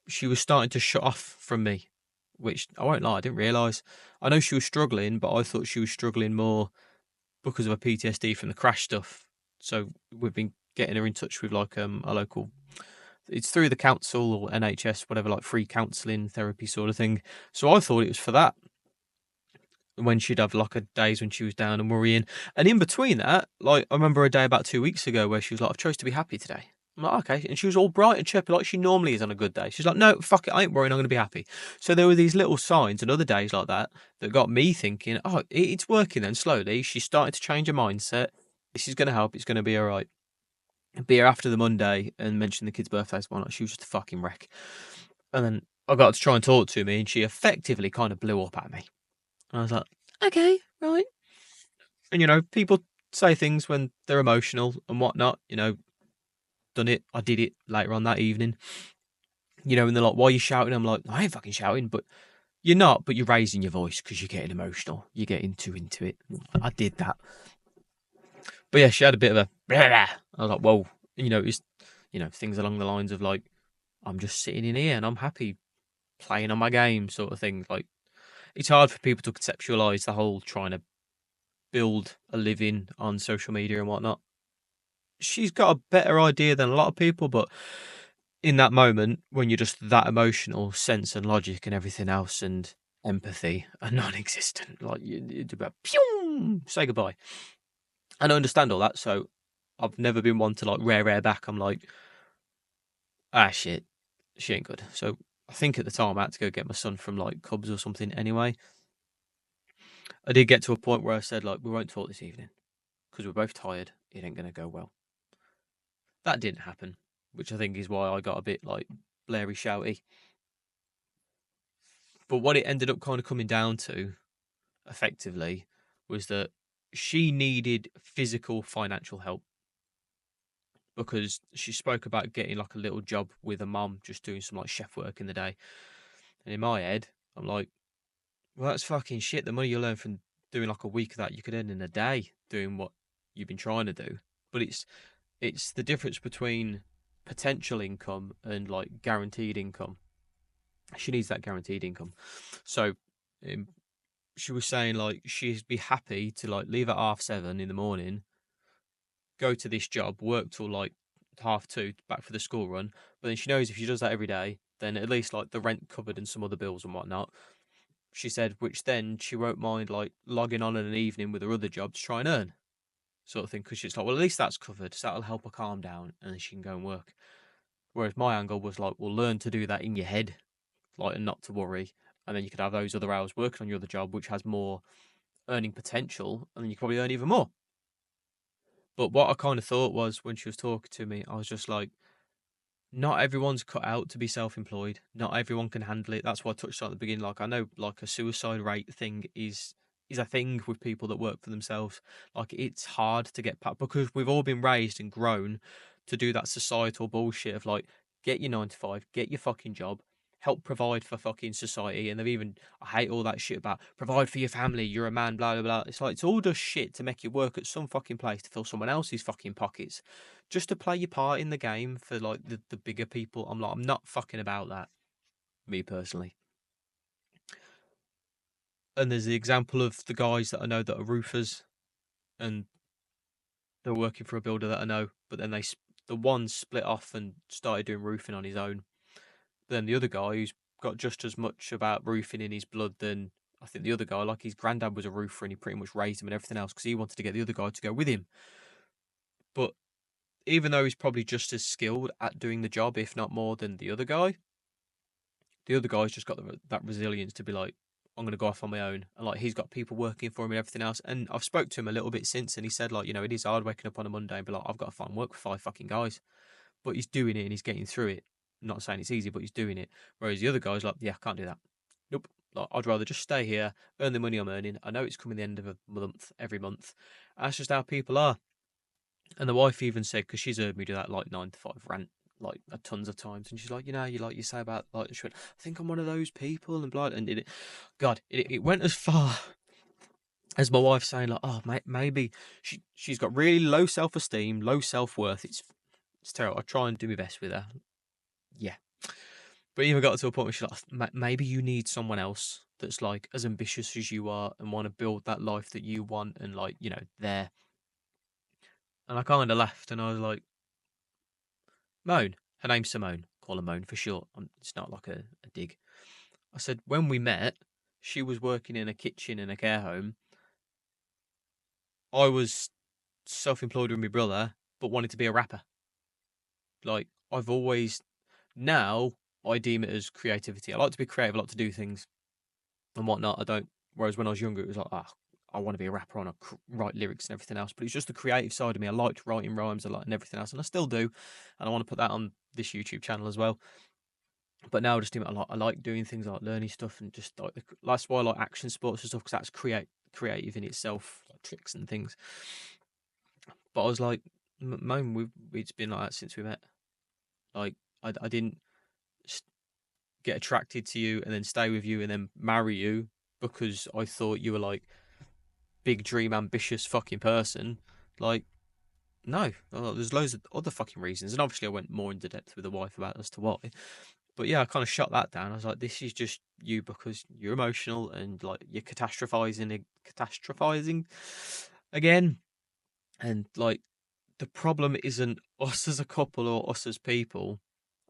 she was starting to shut off from me, which I won't lie, I didn't realise. I know she was struggling, but I thought she was struggling more because of her PTSD from the crash stuff. So we've been getting her in touch with like a local, it's through the council or NHS, whatever, like free counselling therapy sort of thing. So I thought it was for that, when she'd have like a days when she was down and worrying. And in between that, like I remember a day about 2 weeks ago where she was like, I've chose to be happy today. I'm like, okay. And she was all bright and chirpy like she normally is on a good day. She's like, no, fuck it, I ain't worrying, I'm going to be happy. So there were these little signs and other days like that that got me thinking, oh, it's working then slowly. She's starting to change her mindset. This is going to help. It's going to be all right. Be here after the Monday and mention the kid's birthdays. Why not? She was just a fucking wreck. And then I got her to try and talk to me and she effectively kind of blew up at me. And I was like, okay, right. And, people say things when they're emotional and whatnot. Done it. I did it later on that evening. And they're like, why are you shouting? I'm like, I ain't fucking shouting, but you're not, but you're raising your voice because you're getting emotional. You're getting too into it. I did that. But yeah, she had a bit of a, blah, blah. I was like, whoa. It's, things along the lines of like, I'm just sitting in here and I'm happy playing on my game sort of thing. Like, it's hard for people to conceptualize the whole trying to build a living on social media and whatnot. She's got a better idea than a lot of people, but in that moment, when you're just that emotional, sense and logic and everything else and empathy are non-existent. Like you do about pew, say goodbye. And I understand all that, so I've never been one to like rare back. I'm like, shit, she ain't good. So I think at the time I had to go get my son from like Cubs or something anyway. I did get to a point where I said like, we won't talk this evening because we're both tired. It ain't gonna go well. That didn't happen, which I think is why I got a bit like blary shouty. But what it ended up kind of coming down to, effectively, was that she needed physical financial help because she spoke about getting like a little job with a mum, just doing some like chef work in the day. And in my head, I'm like, well, that's fucking shit. The money you learn from doing like a week of that, you could earn in a day doing what you've been trying to do. But it's the difference between potential income and like guaranteed income. She needs that guaranteed income. So um, she was saying like she'd be happy to like leave at 7:30 in the morning, go to this job, work till like 2:30, back for the school run. But then she knows if she does that every day, then at least like the rent covered and some other bills and whatnot. She said, which then she won't mind like logging on in an evening with her other job to try and earn, sort of thing. Because she's like, well, at least that's covered, so that'll help her calm down, and then she can go and work. Whereas my angle was like, well, learn to do that in your head, like, and not to worry. And then you could have those other hours working on your other job, which has more earning potential, and then you could probably earn even more. But what I kind of thought was when she was talking to me, I was just like, not everyone's cut out to be self-employed. Not everyone can handle it. That's why I touched on at the beginning. Like I know, like a suicide rate thing is a thing with people that work for themselves. Like it's hard to get past because we've all been raised and grown to do that societal bullshit of like get your 9 to 5, get your fucking job, help provide for fucking society. And they've even I hate all that shit about provide for your family. You're a man, blah blah blah. It's like it's all just shit to make you work at some fucking place to fill someone else's fucking pockets just to play your part in the game for like the bigger people. I'm like, I'm not fucking about that, me personally. And there's the example of the guys that I know that are roofers, and they're working for a builder that I know, but then the one split off and started doing roofing on his own. Then the other guy, who's got just as much about roofing in his blood than I think the other guy, like his granddad was a roofer and he pretty much raised him and everything else because he wanted to get the other guy to go with him. But even though he's probably just as skilled at doing the job, if not more than the other guy's just got that resilience to be like, I'm going to go off on my own. And like, he's got people working for him and everything else. And I've spoke to him a little bit since, and he said, like, it is hard waking up on a Monday and be like, I've got to find work for 5 fucking guys. But he's doing it and he's getting through it. I'm not saying it's easy, but he's doing it. Whereas the other guy's like, yeah, I can't do that. Nope. Like, I'd rather just stay here, earn the money I'm earning. I know it's coming the end of a month, every month. That's just how people are. And the wife even said, because she's heard me do that like 9 to 5 rant like tons of times, and she's like, you say about like, she went, I think I'm one of those people, and blah, and it went as far as my wife saying like, oh, maybe she's got really low self esteem, low self worth. It's terrible. I try and do my best with her. Yeah, but even got to a point where she's like, maybe you need someone else that's like as ambitious as you are and want to build that life that you want, and like there. And I kind of laughed, and I was like, Moan. Her name's Simone. Call her Moan for short. It's not like a dig. I said, when we met, she was working in a kitchen in a care home. I was self employed with my brother, but wanted to be a rapper. Like, I've always, now, I deem it as creativity. I like to be creative, I like to do things and whatnot. I don't, whereas when I was younger, it was like, I want to be a rapper and I write lyrics and everything else. But it's just the creative side of me. I liked writing rhymes, and everything else, and I still do. And I want to put that on this YouTube channel as well. But now I just do it a lot. I like doing things like learning stuff and just like that's why I like action sports and stuff because that's creative in itself, like tricks and things. But I was like, Moan, it's been like that since we met. Like I didn't get attracted to you and then stay with you and then marry you because I thought you were like big dream ambitious fucking person. Like no, there's loads of other fucking reasons, and obviously I went more into depth with the wife about as to why. But yeah, I kind of shut that down. I was like, this is just you because you're emotional and like you're catastrophizing again. And like the problem isn't us as a couple or us as people.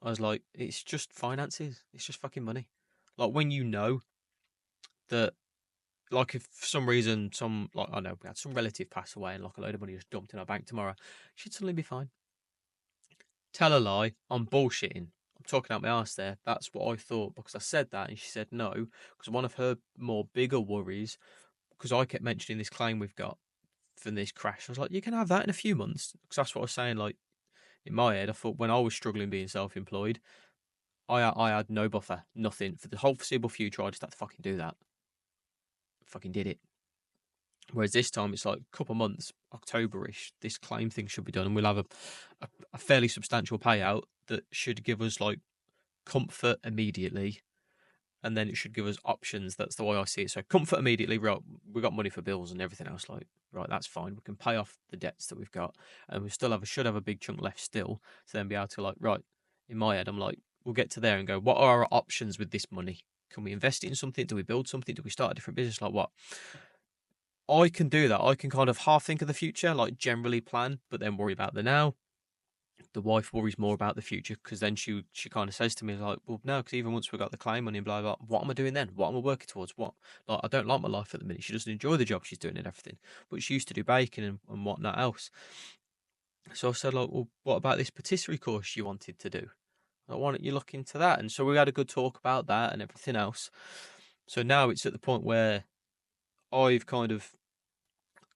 I was like, it's just finances. It's just fucking money. Like when you know that, like if for some reason like I know we had some relative pass away and like a load of money just dumped in our bank tomorrow, she'd suddenly be fine. Tell a lie. I'm bullshitting. I'm talking out my ass there. That's what I thought because I said that and she said no. Because one of her more bigger worries, because I kept mentioning this claim we've got from this crash, I was like, you can have that in a few months. Because that's what I was saying. Like in my head, I thought when I was struggling being self employed, I had no buffer, nothing. For the whole foreseeable future, I just had to fucking do that. Fucking did it. Whereas this time it's like a couple of months, October-ish, this claim thing should be done, and we'll have a fairly substantial payout that should give us like comfort immediately, and then it should give us options. That's the way I see it. So comfort immediately, right? We got money for bills and everything else. Like, right, that's fine. We can pay off the debts that we've got, and we still should have a big chunk left still to then be able to like, right. In my head, I'm like, we'll get to there and go. What are our options with this money? Can we invest it in something? Do we build something? Do we start a different business? Like what? I can do that. I can kind of half think of the future, like generally plan, but then worry about the now. The wife worries more about the future because then she kind of says to me like, well, no, because even once we got the claim money and blah blah, what am I doing then? What am I working towards? What like I don't like my life at the minute. She doesn't enjoy the job she's doing and everything, but she used to do baking and whatnot else. So I said like, well, what about this patisserie course you wanted to do? Like, why don't you look into that? And so we had a good talk about that and everything else. So now it's at the point where I've kind of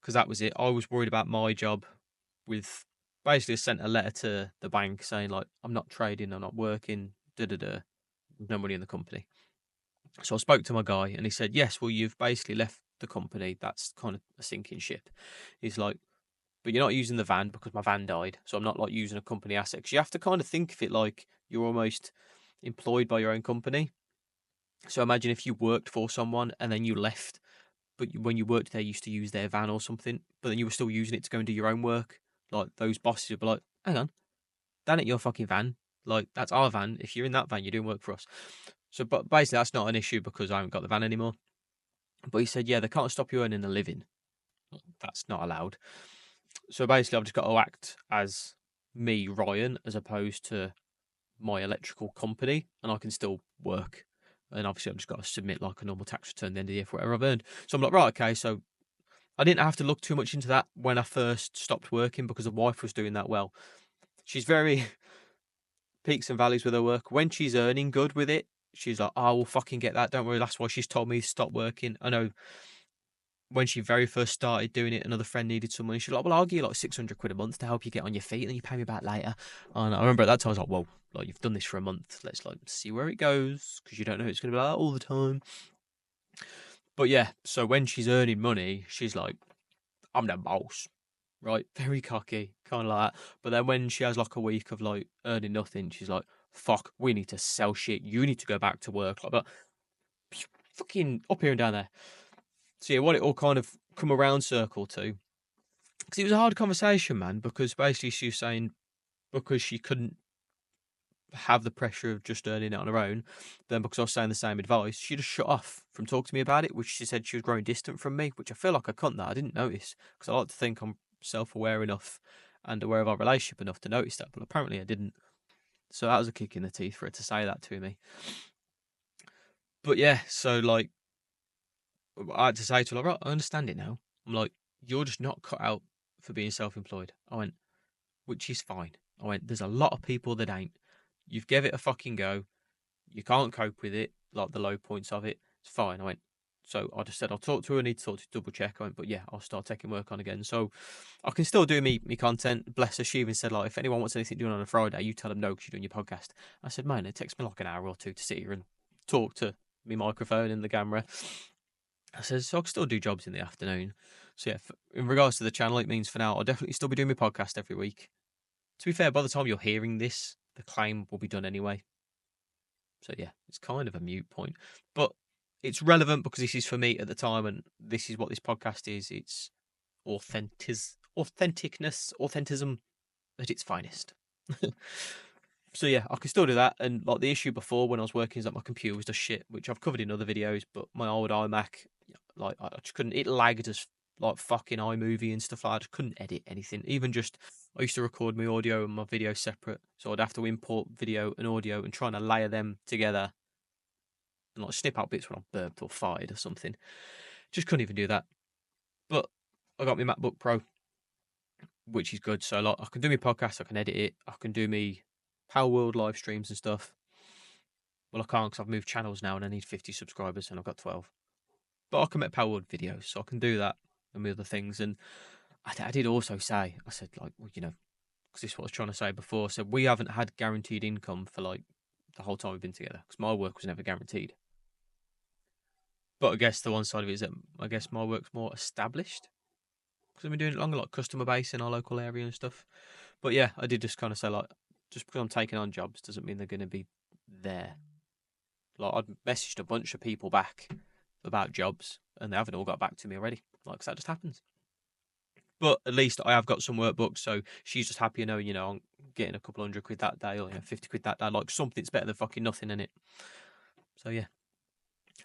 because that was it. I was worried about my job with basically I sent a letter to the bank saying like I'm not trading, I'm not working, da. No money in the company. So I spoke to my guy and he said, yes, well you've basically left the company. That's kind of a sinking ship. He's like, but you're not using the van because my van died. So I'm not like using a company asset. Because you have to kind of think of it like you're almost employed by your own company. So imagine if you worked for someone and then you left, but when you worked there, you used to use their van or something, but then you were still using it to go and do your own work. Like those bosses would be like, hang on, that ain't your fucking van. Like that's our van. If you're in that van, you're doing work for us. So, but basically, that's not an issue because I haven't got the van anymore. But he said, yeah, they can't stop you earning a living. That's not allowed. So basically, I've just got to act as me, Ryan, as opposed to my electrical company, and I can still work. And obviously, I've just got to submit like a normal tax return at the end of the year for whatever I've earned. So I'm like, right, okay. So I didn't have to look too much into that when I first stopped working because the wife was doing that well. She's very peaks and valleys with her work. When she's earning good with it, she's like, oh, we'll fucking get that. Don't worry. That's why she's told me to stop working. I know when she very first started doing it, another friend needed some money. She's like, well, I'll give you like 600 quid a month to help you get on your feet and then you pay me back later. And I remember at that time, I was like, whoa, like you've done this for a month. Let's like see where it goes because you don't know it's going to be like that all the time. But yeah, so when she's earning money, she's like, I'm the boss, right? Very cocky, kind of like that. But then when she has like a week of like earning nothing, she's like, fuck, we need to sell shit. You need to go back to work. Like, but fucking up here and down there. So yeah, what it all kind of come around circle to, because it was a hard conversation, man. Because basically she was saying because she couldn't have the pressure of just earning it on her own, then because I was saying the same advice, she just shut off from talking to me about it. Which she said she was growing distant from me, which I feel like a cunt that I didn't notice because I like to think I'm self-aware enough and aware of our relationship enough to notice that, but apparently I didn't. So that was a kick in the teeth for her to say that to me. But yeah, so like I had to say to her, like, right, I understand it now. I'm like, you're just not cut out for being self-employed. I went, which is fine. I went, there's a lot of people that ain't. You've give it a fucking go. You can't cope with it, like the low points of it. It's fine. I went, so I just said, I'll talk to her. I need to talk to double check. I went, but yeah, I'll start taking work on again. So I can still do me content. Bless her. She even said, like, if anyone wants anything doing on a Friday, you tell them no because you're doing your podcast. I said, man, it takes me like an hour or two to sit here and talk to me microphone and the camera. I said, so I can still do jobs in the afternoon. So yeah, in regards to the channel, it means for now, I'll definitely still be doing my podcast every week. To be fair, by the time you're hearing this, the claim will be done anyway. So yeah, it's kind of a mute point. But it's relevant because this is for me at the time, and this is what this podcast is. It's authentism at its finest. So yeah, I can still do that. And like the issue before when I was working is that my computer was just shit, which I've covered in other videos. But my old iMac, like I just couldn't. It lagged as like fucking iMovie and stuff like that. I just couldn't edit anything. Even just I used to record my audio and my video separate, so I'd have to import video and audio and trying to layer them together and like snip out bits when I burped or farted or something. Just couldn't even do that. But I got my MacBook Pro, which is good. So like I can do my podcast, I can edit it, I can do me Power World live streams and stuff. Well, I can't because I've moved channels now and I need 50 subscribers and I've got 12. But I can make Power World videos, so I can do that and the other things. And I did also say, I said, like, well, you know, because this is what I was trying to say before. I said, we haven't had guaranteed income for like the whole time we've been together because my work was never guaranteed. But I guess the one side of it is that I guess my work's more established because I've been doing it longer, like customer base in our local area and stuff. But yeah, I did just kind of say, like, just because I'm taking on jobs doesn't mean they're going to be there. Like, I'd messaged a bunch of people back about jobs and they haven't all got back to me already. Like, 'cause that just happens. But at least I have got some work booked, so she's just happy knowing, you know, I'm getting a couple £100 that day or 50 quid that day. Like, something's better than fucking nothing in it. So yeah.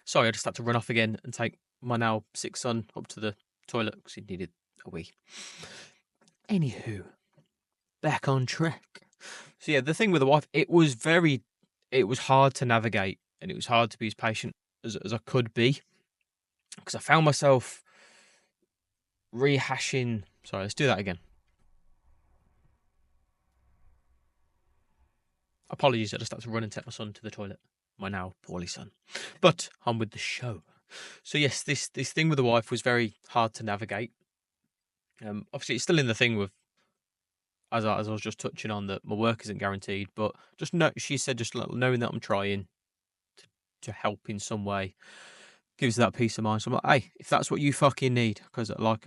Sorry, I just had to run off again and take my now sick son up to the toilet because he needed a wee. Anywho, back on track. So yeah, the thing with the wife, it was hard to navigate and it was hard to be as patient as I could be because I found myself rehashing. Sorry, let's do that again. Apologies, I just had to run and take my son to the toilet. My now poorly son. But I'm with the show. So yes, this thing with the wife was very hard to navigate. Obviously, it's still in the thing with, as I was just touching on, that my work isn't guaranteed. But just know, she said, just knowing that I'm trying to help in some way gives that peace of mind. So I'm like, hey, if that's what you fucking need, because like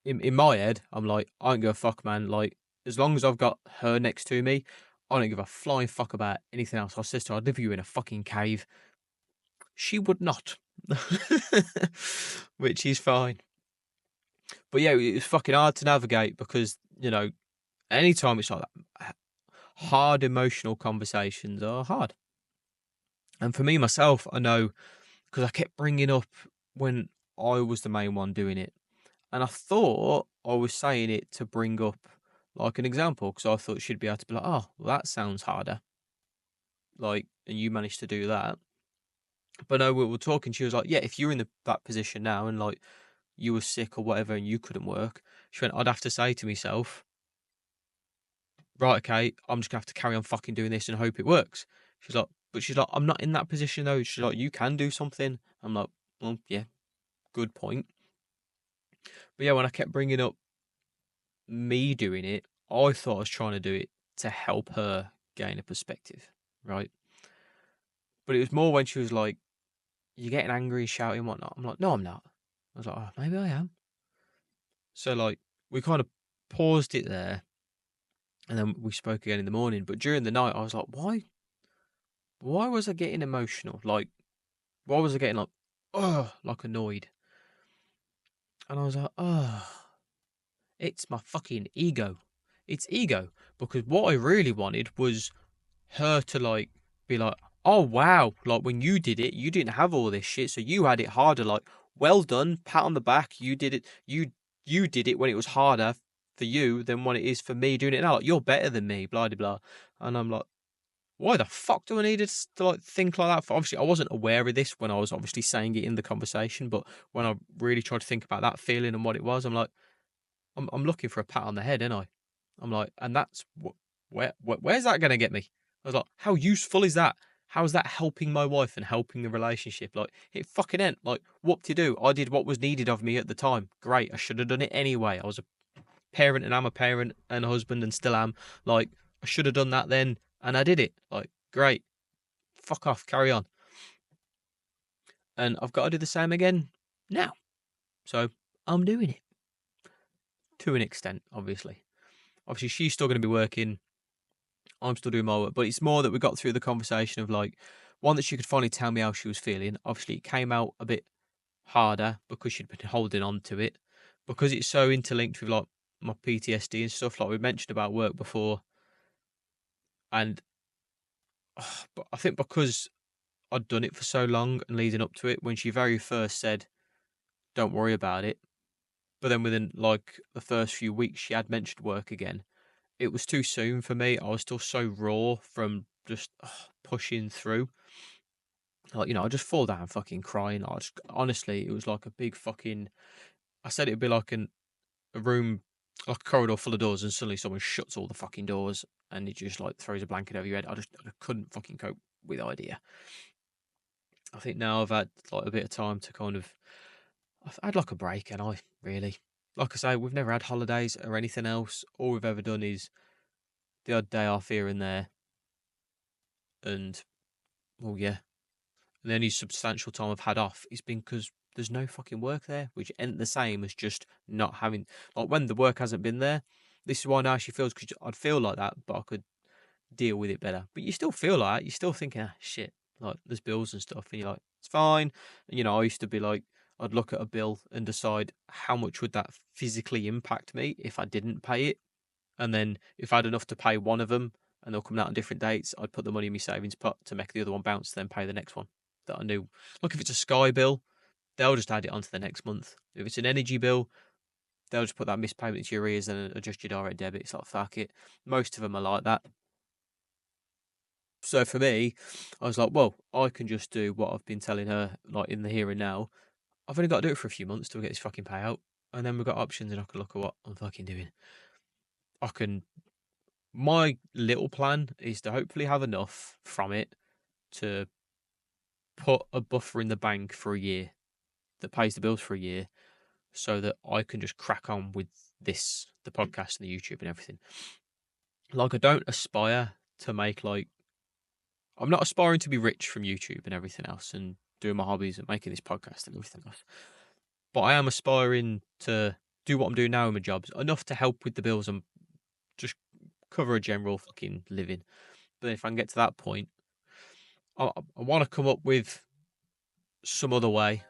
in my head, I'm like, I don't give a fuck, man. Like as long as I've got her next to me, I don't give a flying fuck about anything else. I said to her, I'd live you in a fucking cave. She would not, which is fine. But yeah, it was fucking hard to navigate because, you know, anytime it's like that, hard emotional conversations are hard. And for me, myself, I know because I kept bringing up when I was the main one doing it. And I thought I was saying it to bring up like an example because I thought she'd be able to be like, oh, well, that sounds harder. Like, and you managed to do that. But no, we were talking. She was like, yeah, if you're in that position now and like you were sick or whatever and you couldn't work, she went, I'd have to say to myself, right, okay, I'm just gonna have to carry on fucking doing this and hope it works. She's like, but she's like, I'm not in that position though. She's like, you can do something. I'm like, well, yeah, good point. But yeah, when I kept bringing up me doing it, I thought I was trying to do it to help her gain a perspective, right? But it was more when she was like, you're getting angry, shouting, and whatnot. I'm like, no, I'm not. I was like, oh, maybe I am. So, like, we kind of paused it there and then we spoke again in the morning. But during the night, I was like, why? Why was I getting emotional? Like, why was I getting like, like annoyed? And I was like, it's my fucking ego. It's ego. Because what I really wanted was her to like be like, oh wow, like when you did it, you didn't have all this shit, so you had it harder. Like, well done, pat on the back. You did it. You did it when it was harder for you than what it is for me doing it now. Like, you're better than me, blah blah blah. And I'm like, why the fuck do I need to like think like that? For obviously, I wasn't aware of this when I was obviously saying it in the conversation, but when I really tried to think about that feeling and what it was, I'm like, I'm looking for a pat on the head, ain't I? I'm like, and that's where's that gonna get me? I was like, how useful is that? How is that helping my wife and helping the relationship? Like, it fucking ain't. Like, what to do? I did what was needed of me at the time. Great, I should have done it anyway. I was a parent and I'm a parent and a husband and still am. Like, I should have done that then and I did it. Like, great. Fuck off, carry on. And I've got to do the same again now. So I'm doing it. To an extent, obviously. Obviously, she's still going to be working. I'm still doing my work, but it's more that we got through the conversation of like, one, that she could finally tell me how she was feeling. Obviously, it came out a bit harder because she'd been holding on to it, because it's so interlinked with like my PTSD and stuff, like we mentioned about work before. And but I think because I'd done it for so long and leading up to it, when she very first said, "Don't worry about it," but then within like the first few weeks, she had mentioned work again. It was too soon for me. I was still so raw from just pushing through. Like, I just fall down fucking crying. Honestly, it was like a big fucking. I said it'd be like a room, like a corridor full of doors, and suddenly someone shuts all the fucking doors, and it just like throws a blanket over your head. I couldn't fucking cope with the idea. I think now I've had like a bit of time to kind of. I've had like a break, and I really, like I say, we've never had holidays or anything else. All we've ever done is the odd day off here and there, and well, yeah, and the only substantial time I've had off is been because there's no fucking work there, which ain't the same as just not having. Like, when the work hasn't been there, this is why now she feels, because I'd feel like that, but I could deal with it better. But you still feel like that. You're still thinking, shit, like there's bills and stuff, and you're like, it's fine. And, I used to be like, I'd look at a bill and decide how much would that physically impact me if I didn't pay it, and then if I had enough to pay one of them and they'll come out on different dates, I'd put the money in my savings pot to make the other one bounce, then pay the next one that I knew. Look, if it's a Sky bill, they'll just add it onto the next month. If it's an energy bill, they'll just put that missed payment into your arrears and adjust your direct debit. It's like, fuck it. Most of them are like that. So for me, I was like, well, I can just do what I've been telling her, like in the here and now. I've only got to do it for a few months till we get this fucking payout. And then we've got options and I can look at what I'm fucking doing. I can My little plan is to hopefully have enough from it to put a buffer in the bank for a year that pays the bills for a year, so that I can just crack on with the podcast and the YouTube and everything. Like, I don't aspire to make like, I'm not aspiring to be rich from YouTube and everything else and doing my hobbies and making this podcast and everything else. But I am aspiring to do what I'm doing now in my jobs, enough to help with the bills and just cover a general fucking living. But if I can get to that point, I want to come up with some other way.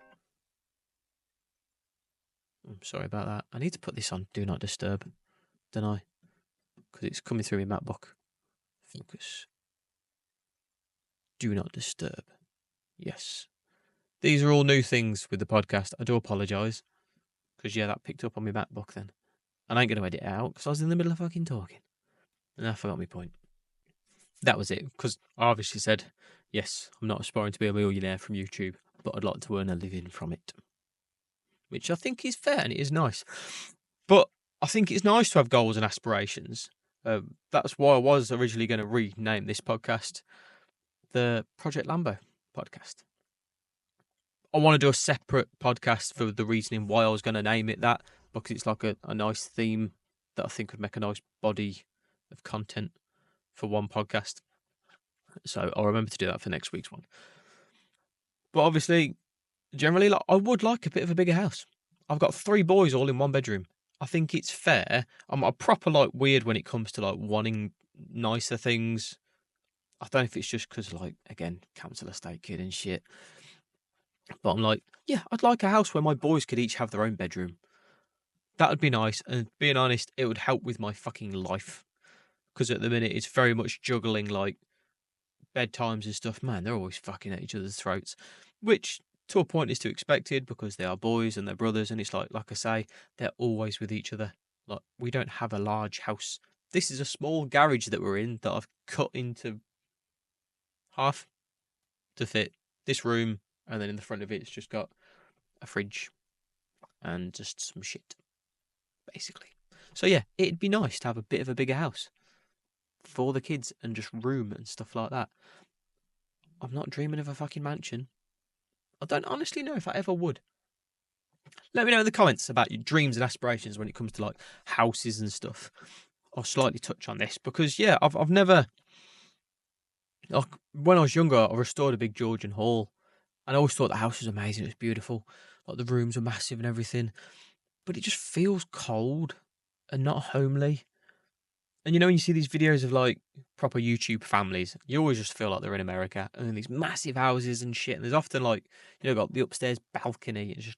I'm sorry about that. I need to put this on Do Not Disturb, don't I? Because it's coming through my MacBook. Focus. Do Not Disturb. Yes. These are all new things with the podcast. I do apologise. Because, yeah, that picked up on my MacBook then. And I ain't going to edit it out because I was in the middle of fucking talking. And I forgot my point. That was it. Because I obviously said, yes, I'm not aspiring to be a millionaire from YouTube, but I'd like to earn a living from it. Which I think is fair and it is nice. But I think it's nice to have goals and aspirations. That's why I was originally going to rename this podcast the Project Lambo podcast. I want to do a separate podcast for the reasoning why I was going to name it that, because it's like a nice theme that I think would make a nice body of content for one podcast. So I'll remember to do that for next week's one. But obviously, generally, like, I would like a bit of a bigger house. I've got 3 boys all in 1 bedroom. I think it's fair. I'm a proper like weird when it comes to like wanting nicer things. I don't know if it's just because, like, again, council estate kid and shit. But I'm like, yeah, I'd like a house where my boys could each have their own bedroom. That would be nice. And being honest, it would help with my fucking life. Because at the minute, it's very much juggling, like, bedtimes and stuff. Man, they're always fucking at each other's throats. Which, to a point, is to expected because they are boys and they're brothers. And it's like I say, they're always with each other. Like, we don't have a large house. This is a small garage that we're in that I've cut into half to fit this room, and then in the front of it's just got a fridge and just some shit, basically. So yeah, it'd be nice to have a bit of a bigger house for the kids and just room and stuff like that. I'm not dreaming of a fucking mansion. I don't honestly know if I ever would. Let me know in the comments about your dreams and aspirations when it comes to like houses and stuff. I'll slightly touch on this because yeah, I've never, like, when I was younger, I restored a big Georgian hall. And I always thought the house was amazing. It was beautiful. Like the rooms were massive and everything. But it just feels cold and not homely. And you know, when you see these videos of like proper YouTube families, you always just feel like they're in America. And then these massive houses and shit. And there's often like, you know, got the upstairs balcony. It's just,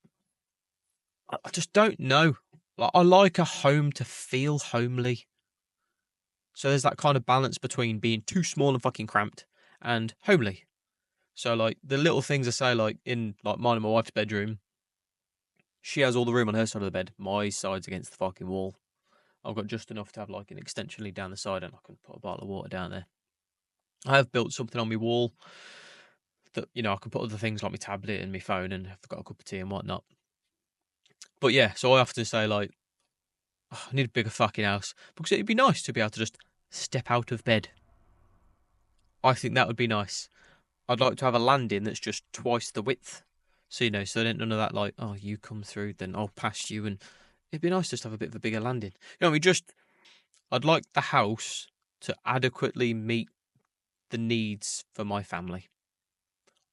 I just don't know. Like, I like a home to feel homely. So there's that kind of balance between being too small and fucking cramped and homely. So like the little things I say, like in like mine and my wife's bedroom, she has all the room on her side of the bed. My side's against the fucking wall. I've got just enough to have like an extension lead down the side, and I can put a bottle of water down there. I have built something on my wall that, you know, I can put other things like my tablet and my phone, and I've got a cup of tea and whatnot. But yeah, so I often say like, "Oh, I need a bigger fucking house because it'd be nice to be able to just step out of bed. I think that would be nice. I'd like to have a landing that's just twice the width. So, you know, so then none of that like, oh, you come through, then I'll pass you. And it'd be nice just to have a bit of a bigger landing. You know, I'd like the house to adequately meet the needs for my family.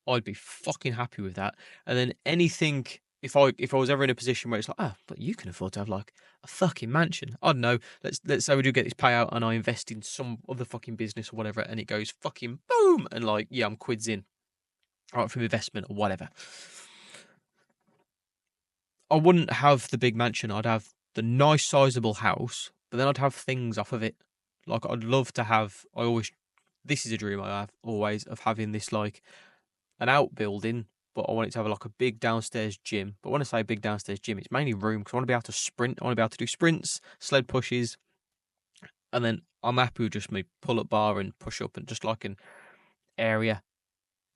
I'd be fucking happy with that. And then anything, if I was ever in a position where it's like, oh, but you can afford to have like a fucking mansion. I don't know. Let's say we do get this payout and I invest in some other fucking business or whatever, and it goes fucking boom, and like, yeah, I'm quids in. Right, from investment or whatever. I wouldn't have the big mansion. I'd have the nice sizable house, but then I'd have things off of it. Like I'd love to have. This is a dream I have always of having this like an outbuilding, but I want it to have like a big downstairs gym. But when I say big downstairs gym, it's mainly room because I want to be able to sprint. I want to be able to do sprints, sled pushes, and then I'm happy with just me pull up bar and push up and just like an area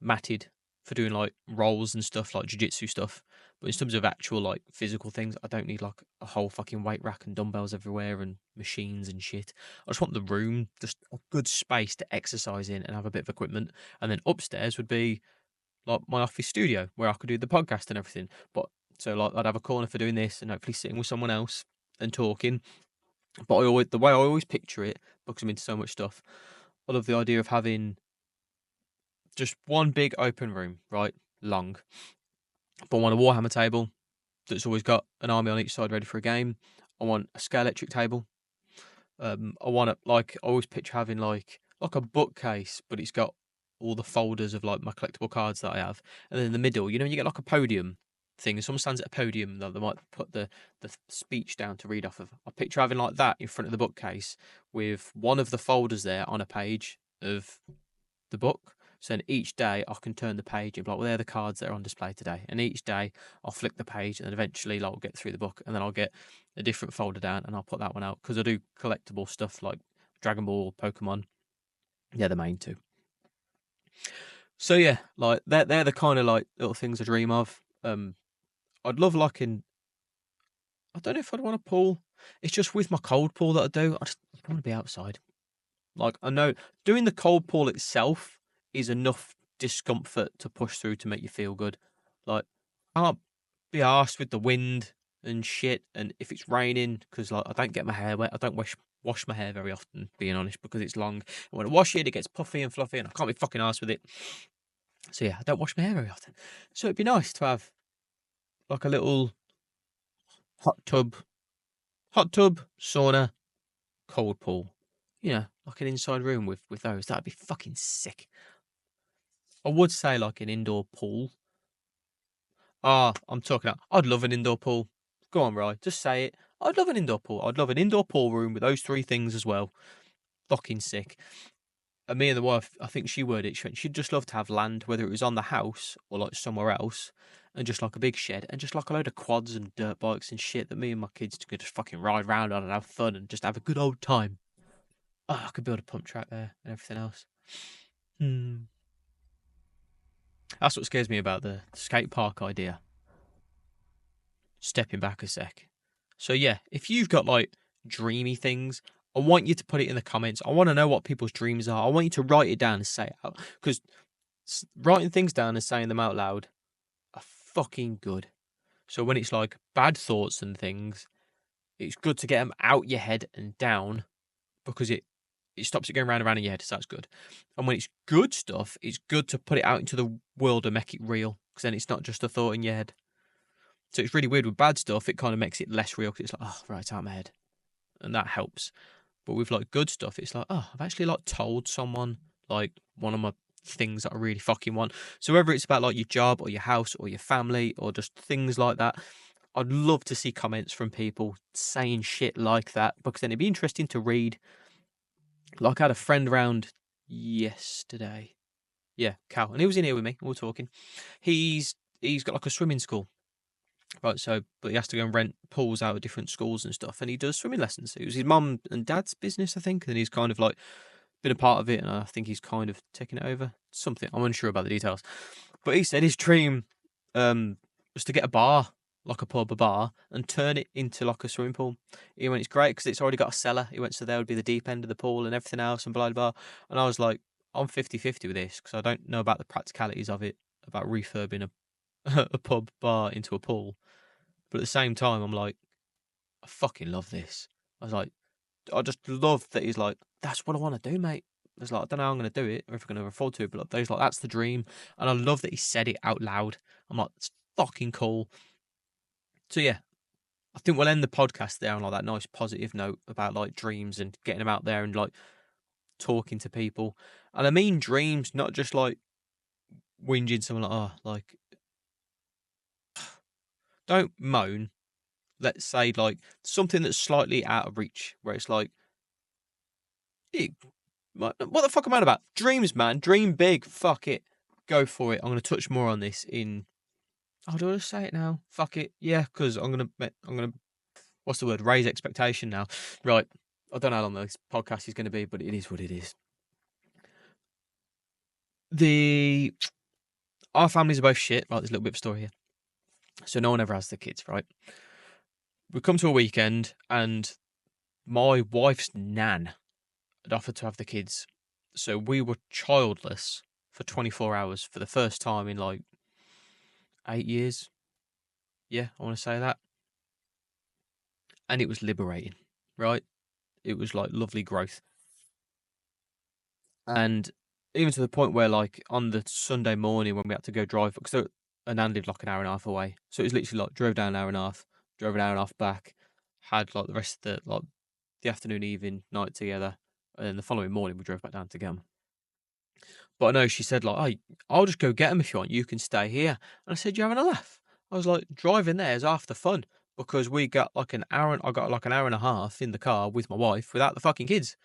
matted for doing like rolls and stuff, like jiu-jitsu stuff. But in terms of actual like physical things, I don't need like a whole fucking weight rack and dumbbells everywhere and machines and shit. I just want the room, just a good space to exercise in and have a bit of equipment. And then upstairs would be like my office studio where I could do the podcast and everything. But so like I'd have a corner for doing this and hopefully sitting with someone else and talking. But the way I always picture it, because I'm into so much stuff, I love the idea of having just one big open room, right? Long. But I want a Warhammer table that's always got an army on each side ready for a game. I want a scale electric table. I want it like I always picture having like a bookcase, but it's got all the folders of like my collectible cards that I have. And then in the middle, you know, you get like a podium thing. Someone stands at a podium, they might put the speech down to read off of. I picture having like that in front of the bookcase with one of the folders there on a page of the book. So then each day I can turn the page and be like, well, they're the cards that are on display today. And each day I'll flick the page and then eventually like, I'll get through the book and then I'll get a different folder down and I'll put that one out because I do collectible stuff like Dragon Ball, Pokemon. Yeah, the main two. So yeah, like they're the kind of like little things I dream of. I'd love like I don't know if I'd want a pool. It's just with my cold pool that I do. I want to be outside. Like I know doing the cold pool itself is enough discomfort to push through to make you feel good. Like I can't be arsed with the wind and shit, and if it's raining because like I don't get my hair wet. I don't wash my hair very often, being honest, because it's long. And when I wash it, it gets puffy and fluffy, and I can't be fucking arsed with it. So yeah, I don't wash my hair very often. So it'd be nice to have like a little hot tub, sauna, cold pool. You know, like an inside room with those. That'd be fucking sick. I would say like an indoor pool. Ah, I'm talking about. I'd love an indoor pool. Go on, Ryan. Just say it. I'd love an indoor pool. I'd love an indoor pool room with those three things as well. Fucking sick. And me and the wife, I think she would. She'd just love to have land, whether it was on the house or like somewhere else, and just like a big shed and just like a load of quads and dirt bikes and shit that me and my kids could just fucking ride around on and have fun and just have a good old time. Oh, I could build a pump track there and everything else. That's what scares me about the skate park idea. Stepping back a sec. So yeah, if you've got like dreamy things, I want you to put it in the comments. I want to know what people's dreams are. I want you to write it down and say it out, because writing things down and saying them out loud are fucking good. So when it's like bad thoughts and things, it's good to get them out your head and down, because it stops it going round and round in your head. So that's good. And when it's good stuff, it's good to put it out into the world and make it real, because then it's not just a thought in your head. So it's really weird with bad stuff. It kind of makes it less real, because it's like, oh, right, it's out of my head. And that helps. But with like good stuff, it's like, oh, I've actually like told someone like one of my things that I really fucking want. So whether it's about like your job or your house or your family or just things like that, I'd love to see comments from people saying shit like that, because then it'd be interesting to read. Like I had a friend around yesterday. Yeah, Cal. And he was in here with me. We were talking. He's got like a swimming school. Right, so but he has to go and rent pools out of different schools and stuff, and he does swimming lessons. It was his mum and dad's business, I think, and he's kind of like been a part of it, and I think he's kind of taken it over. Something I'm unsure about the details, but he said his dream was to get a bar, like a pub, a bar, and turn it into like a swimming pool. He went, it's great because it's already got a cellar. He went, so there would be the deep end of the pool and everything else, and blah blah blah. And I was like, I'm 50-50 with this because I don't know about the practicalities of it, about refurbing a a pub bar into a pool. But at the same time, I'm like, I fucking love this. I was like, I just love that he's like, that's what I want to do, mate. I was like, I don't know how I'm going to do it or if I'm going to afford to, but he's like, that's the dream. And I love that he said it out loud. I'm like, it's fucking cool. So yeah, I think we'll end the podcast there on like that nice positive note about like dreams and getting them out there and like talking to people. And I mean dreams, not just like whinging someone like, oh, like, don't moan. Let's say like something that's slightly out of reach, where it's like, what the fuck am I on about? Dreams, man. Dream big. Fuck it. Go for it. I'm going to touch more on this in. Oh, do I just say it now? Fuck it. Yeah, because I'm going to, what's the word? Raise expectation now. Right. I don't know how long this podcast is going to be, but it is what it is. Our families are both shit. Right, there's a little bit of a story here. So no one ever has the kids, right? We come to a weekend and my wife's nan had offered to have the kids. So we were childless for 24 hours for the first time in like 8 years. Yeah, I want to say that. And it was liberating, right? It was like lovely growth. And even to the point where like on the Sunday morning when we had to go drive, because Nan lived like an hour and a half away. So it was literally like drove down an hour and a half, drove an hour and a half back, had like the rest of the afternoon, evening, night together. And then the following morning we drove back down to get them. But I know she said like, "Oh, I'll just go get them if you want. You can stay here." And I said, "You're having a laugh." I was like, "Driving there is half the fun because we got like an hour. I got like an hour and a half in the car with my wife without the fucking kids,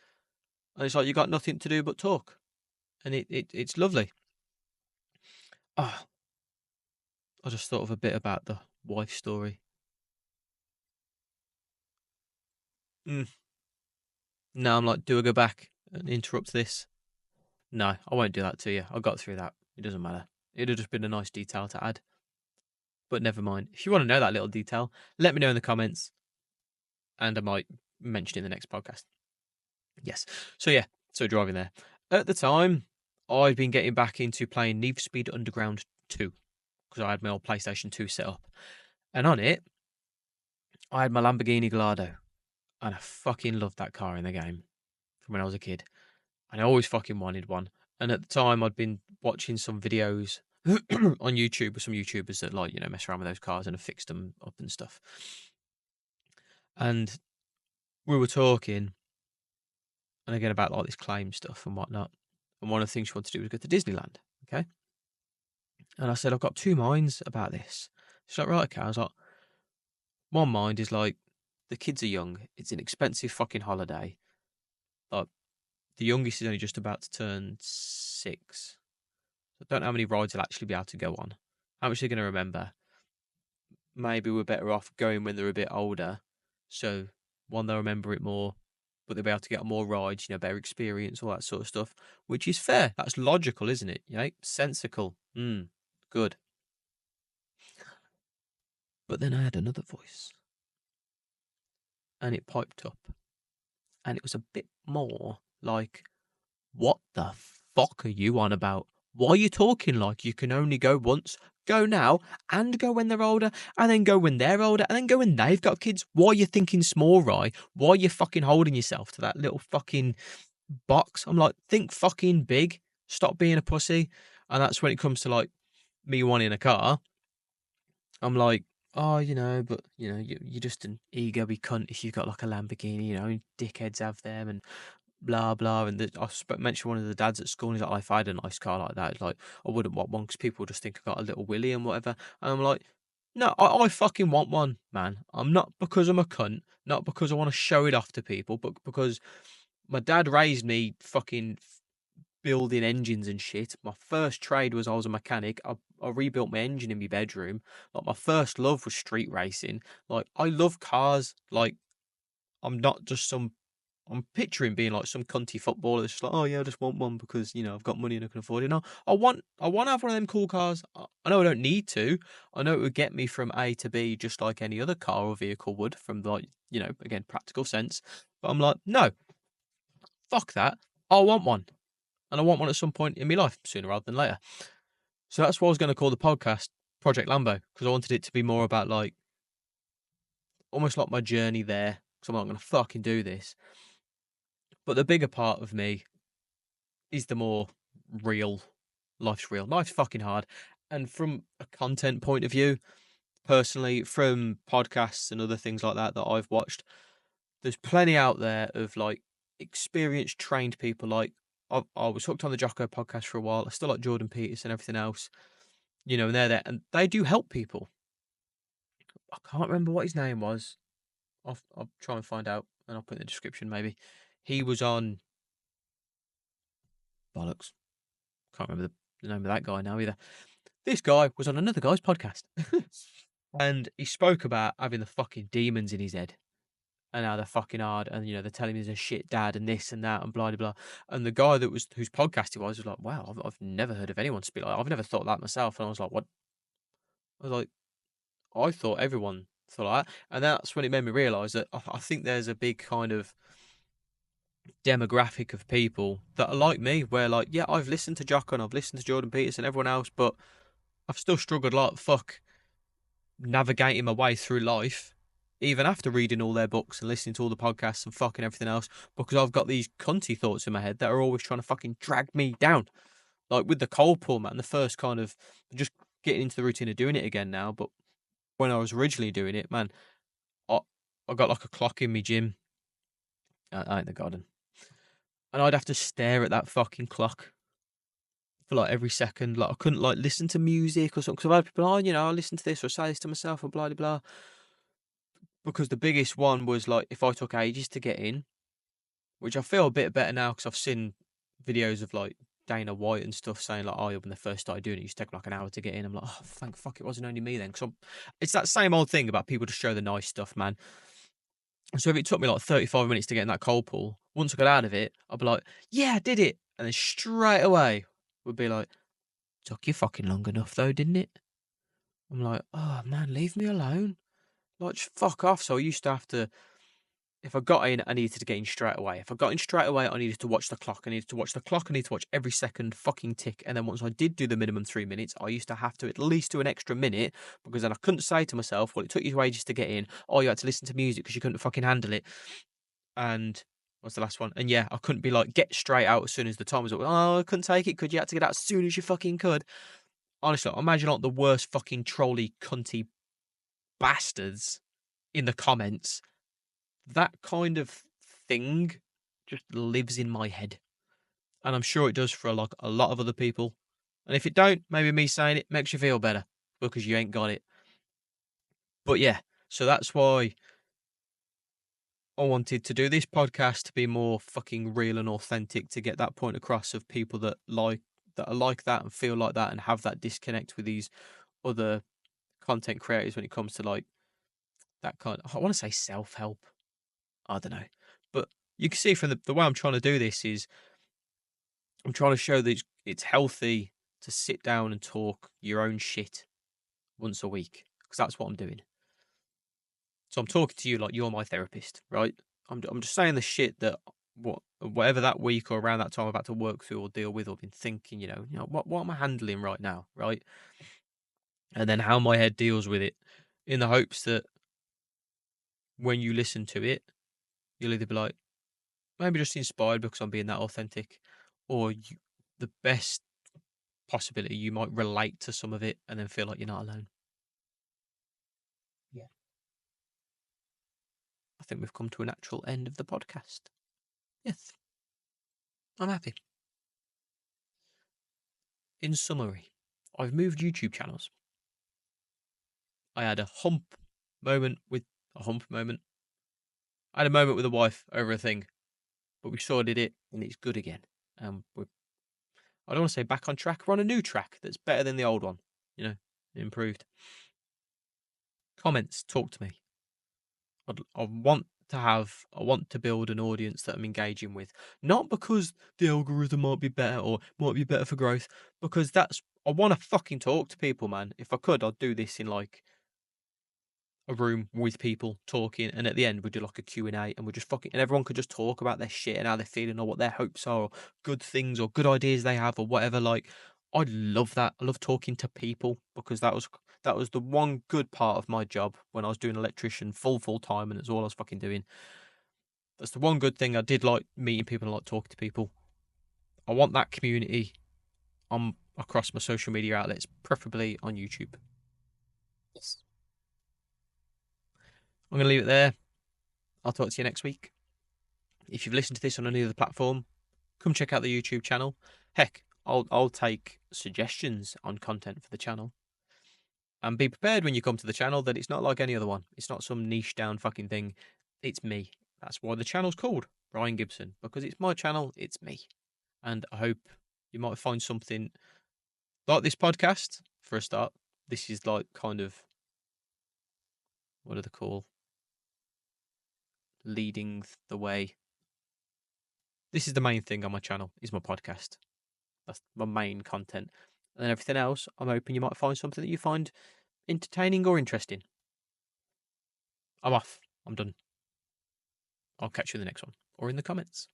and it's like you got nothing to do but talk, and it's lovely." Oh, I just thought of a bit about the wife story. Mm. No, I'm like, do I go back and interrupt this? No, I won't do that to you. I got through that. It doesn't matter. It'd have just been a nice detail to add. But never mind. If you want to know that little detail, let me know in the comments and I might mention it in the next podcast. Yes. So yeah, so driving there. At the time, I'd been getting back into playing Need for Speed Underground 2 because I had my old PlayStation 2 set up. And on it, I had my Lamborghini Gallardo. And I fucking loved that car in the game from when I was a kid. And I always fucking wanted one. And at the time, I'd been watching some videos on YouTube with some YouTubers that like, mess around with those cars and have fixed them up and stuff. And we were talking, and again about like this claim stuff and whatnot. And one of the things she wanted to do was go to Disneyland. Okay. And I said, I've got two minds about this. She's like, right, okay. I was like, one mind is like, the kids are young. It's an expensive fucking holiday. Like, the youngest is only just about to turn 6. I don't know how many rides they'll actually be able to go on. How much they're going to remember. Maybe we're better off going when they're a bit older. So, one, they'll remember it more, but they'll be able to get on more rides, better experience, all that sort of stuff, which is fair. That's logical, isn't it? Sensical. Good. But then I had another voice, and it piped up, and it was a bit more like, what the fuck are you on about? Why are you talking like you can only go once? Go now and go when they're older, and then go when they're older, and then go when they've got kids. Why are you thinking small, right? Why are you fucking holding yourself to that little fucking box? I'm like, think fucking big. Stop being a pussy. And that's when it comes to like me wanting a car. I'm like, oh, but you're just an ego-y cunt if you've got like a Lamborghini. Dickheads have them, and blah blah. And mentioned one of the dads at school, and he's like, if I had a nice car like that, it's like I wouldn't want one because people just think I got a little willy and whatever. And I'm like, no, I fucking want one, man. I'm not because I'm a cunt, not because I want to show it off to people, but because my dad raised me fucking building engines and shit. My first trade was I was a mechanic. I rebuilt my engine in my bedroom. Like, my first love was street racing. Like, I love cars. Like, I'm not just some. I'm picturing being like some cunty footballer that's just like, oh yeah, I just want one because I've got money and I can afford it. No, I want to have one of them cool cars. I know I don't need to. I know it would get me from A to B just like any other car or vehicle would, from like again practical sense. But I'm like, no, fuck that. I want one, and I want one at some point in my life, sooner rather than later. So that's what I was going to call the podcast Project Lambo, because I wanted it to be more about like almost like my journey there. Because I'm not going to fucking do this. But the bigger part of me is the more real. Life's real. Life's fucking hard. And from a content point of view, personally, from podcasts and other things like that I've watched, there's plenty out there of like experienced, trained people. Like, I was hooked on the Jocko podcast for a while. I still like Jordan Peters and everything else, and they're there and they do help people. I can't remember what his name was. I'll try and find out and I'll put in the description maybe. He was on bollocks. Can't remember the name of that guy now either. This guy was on another guy's podcast. And he spoke about having the fucking demons in his head and how they're fucking hard, and they're telling me he's a shit dad and this and that and blah blah blah. And the guy that was whose podcast it was like, wow, I've never heard of anyone speak like that. I've never thought that myself. And I was like, what? I was like, I thought everyone thought that. And that's when it made me realise that I think there's a big kind of demographic of people that are like me, where like, yeah, I've listened to Jocko and I've listened to Jordan Peters and everyone else, but I've still struggled like fuck navigating my way through life, even after reading all their books and listening to all the podcasts and fucking everything else, because I've got these cunty thoughts in my head that are always trying to fucking drag me down. Like with the cold pull, man, the first kind of just getting into the routine of doing it again now. But when I was originally doing it, man, I, I got like a clock in my gym out in the garden, and I'd have to stare at that fucking clock for like every second. Like I couldn't like listen to music or something. Because I've had people, I listen to this or say this to myself or blah blah blah. Because the biggest one was like if I took ages to get in, which I feel a bit better now because I've seen videos of like Dana White and stuff saying like, oh, when they first started doing it, it used to take like an hour to get in. I'm like, oh, thank fuck it wasn't only me then. Because it's that same old thing about people to show the nice stuff, man. So if it took me like 35 minutes to get in that cold pool, once I got out of it, I'd be like, yeah, I did it. And then straight away would be like, took you fucking long enough though, didn't it? I'm like, oh man, leave me alone. Like, just fuck off. So I used to have to, if I got in, I needed to get in straight away. If I got in straight away, I needed to watch the clock. I needed to watch the clock. I needed to watch every second fucking tick. And then once I did do the minimum 3 minutes, I used to have to at least do an extra minute because then I couldn't say to myself, well, it took you ages to get in. Oh, you had to listen to music because you couldn't fucking handle it. And what's the last one? And yeah, I couldn't be like, get straight out as soon as the time was up. Oh, I couldn't take it. Could you had to get out as soon as you fucking could? Honestly, imagine like the worst fucking trolly cunty bastards in the comments. That kind of thing just lives in my head. And I'm sure it does for like a lot of other people. And if it don't, maybe me saying it makes you feel better because you ain't got it. But yeah, so that's why I wanted to do this podcast to be more fucking real and authentic, to get that point across of people that are like that and feel like that and have that disconnect with these other content creators when it comes to like that kind of, I want to say self-help. I don't know. But you can see from the way I'm trying to do this is I'm trying to show that it's healthy to sit down and talk your own shit once a week, because that's what I'm doing. So I'm talking to you like you're my therapist, right? I'm just saying the shit that whatever that week or around that time I'm about to work through or deal with or been thinking, what am I handling right now, right? And then how my head deals with it, in the hopes that when you listen to it, you'll either be like, maybe just inspired because I'm being that authentic, or the best possibility you might relate to some of it and then feel like you're not alone. Yeah. I think we've come to a natural end of the podcast. Yes. I'm happy. In summary, I've moved YouTube channels. I had a hump moment with a hump moment. I had a moment with a wife over a thing, but we sorted it and it's good again. I don't want to say back on track. We're on a new track that's better than the old one. Improved. Comments, talk to me. I want to build an audience that I'm engaging with, not because the algorithm might be better or might be better for growth, because I want to fucking talk to people, man. If I could, I'd do this in like a room with people talking, and at the end we'd do like a Q&A, and we just fucking, and everyone could just talk about their shit and how they're feeling or what their hopes are, or good things or good ideas they have or whatever. Like, I love that. I love talking to people because that was the one good part of my job when I was doing electrician full time, and it's all I was fucking doing. That's the one good thing. I did like meeting people and like talking to people. I want that community on across my social media outlets, preferably on YouTube. Yes. I'm going to leave it there. I'll talk to you next week. If you've listened to this on any other platform, come check out the YouTube channel. Heck, I'll take suggestions on content for the channel. And be prepared when you come to the channel that it's not like any other one. It's not some niche down fucking thing. It's me. That's why the channel's called Brian Gibson, because it's my channel, it's me. And I hope you might find something like this podcast for a start. This is like kind of, what do they call? Leading the way. This is the main thing on my channel, is my podcast. That's my main content. And then everything else, I'm hoping you might find something that you find entertaining or interesting. I'm off. I'm done. I'll catch you in the next one or in the comments.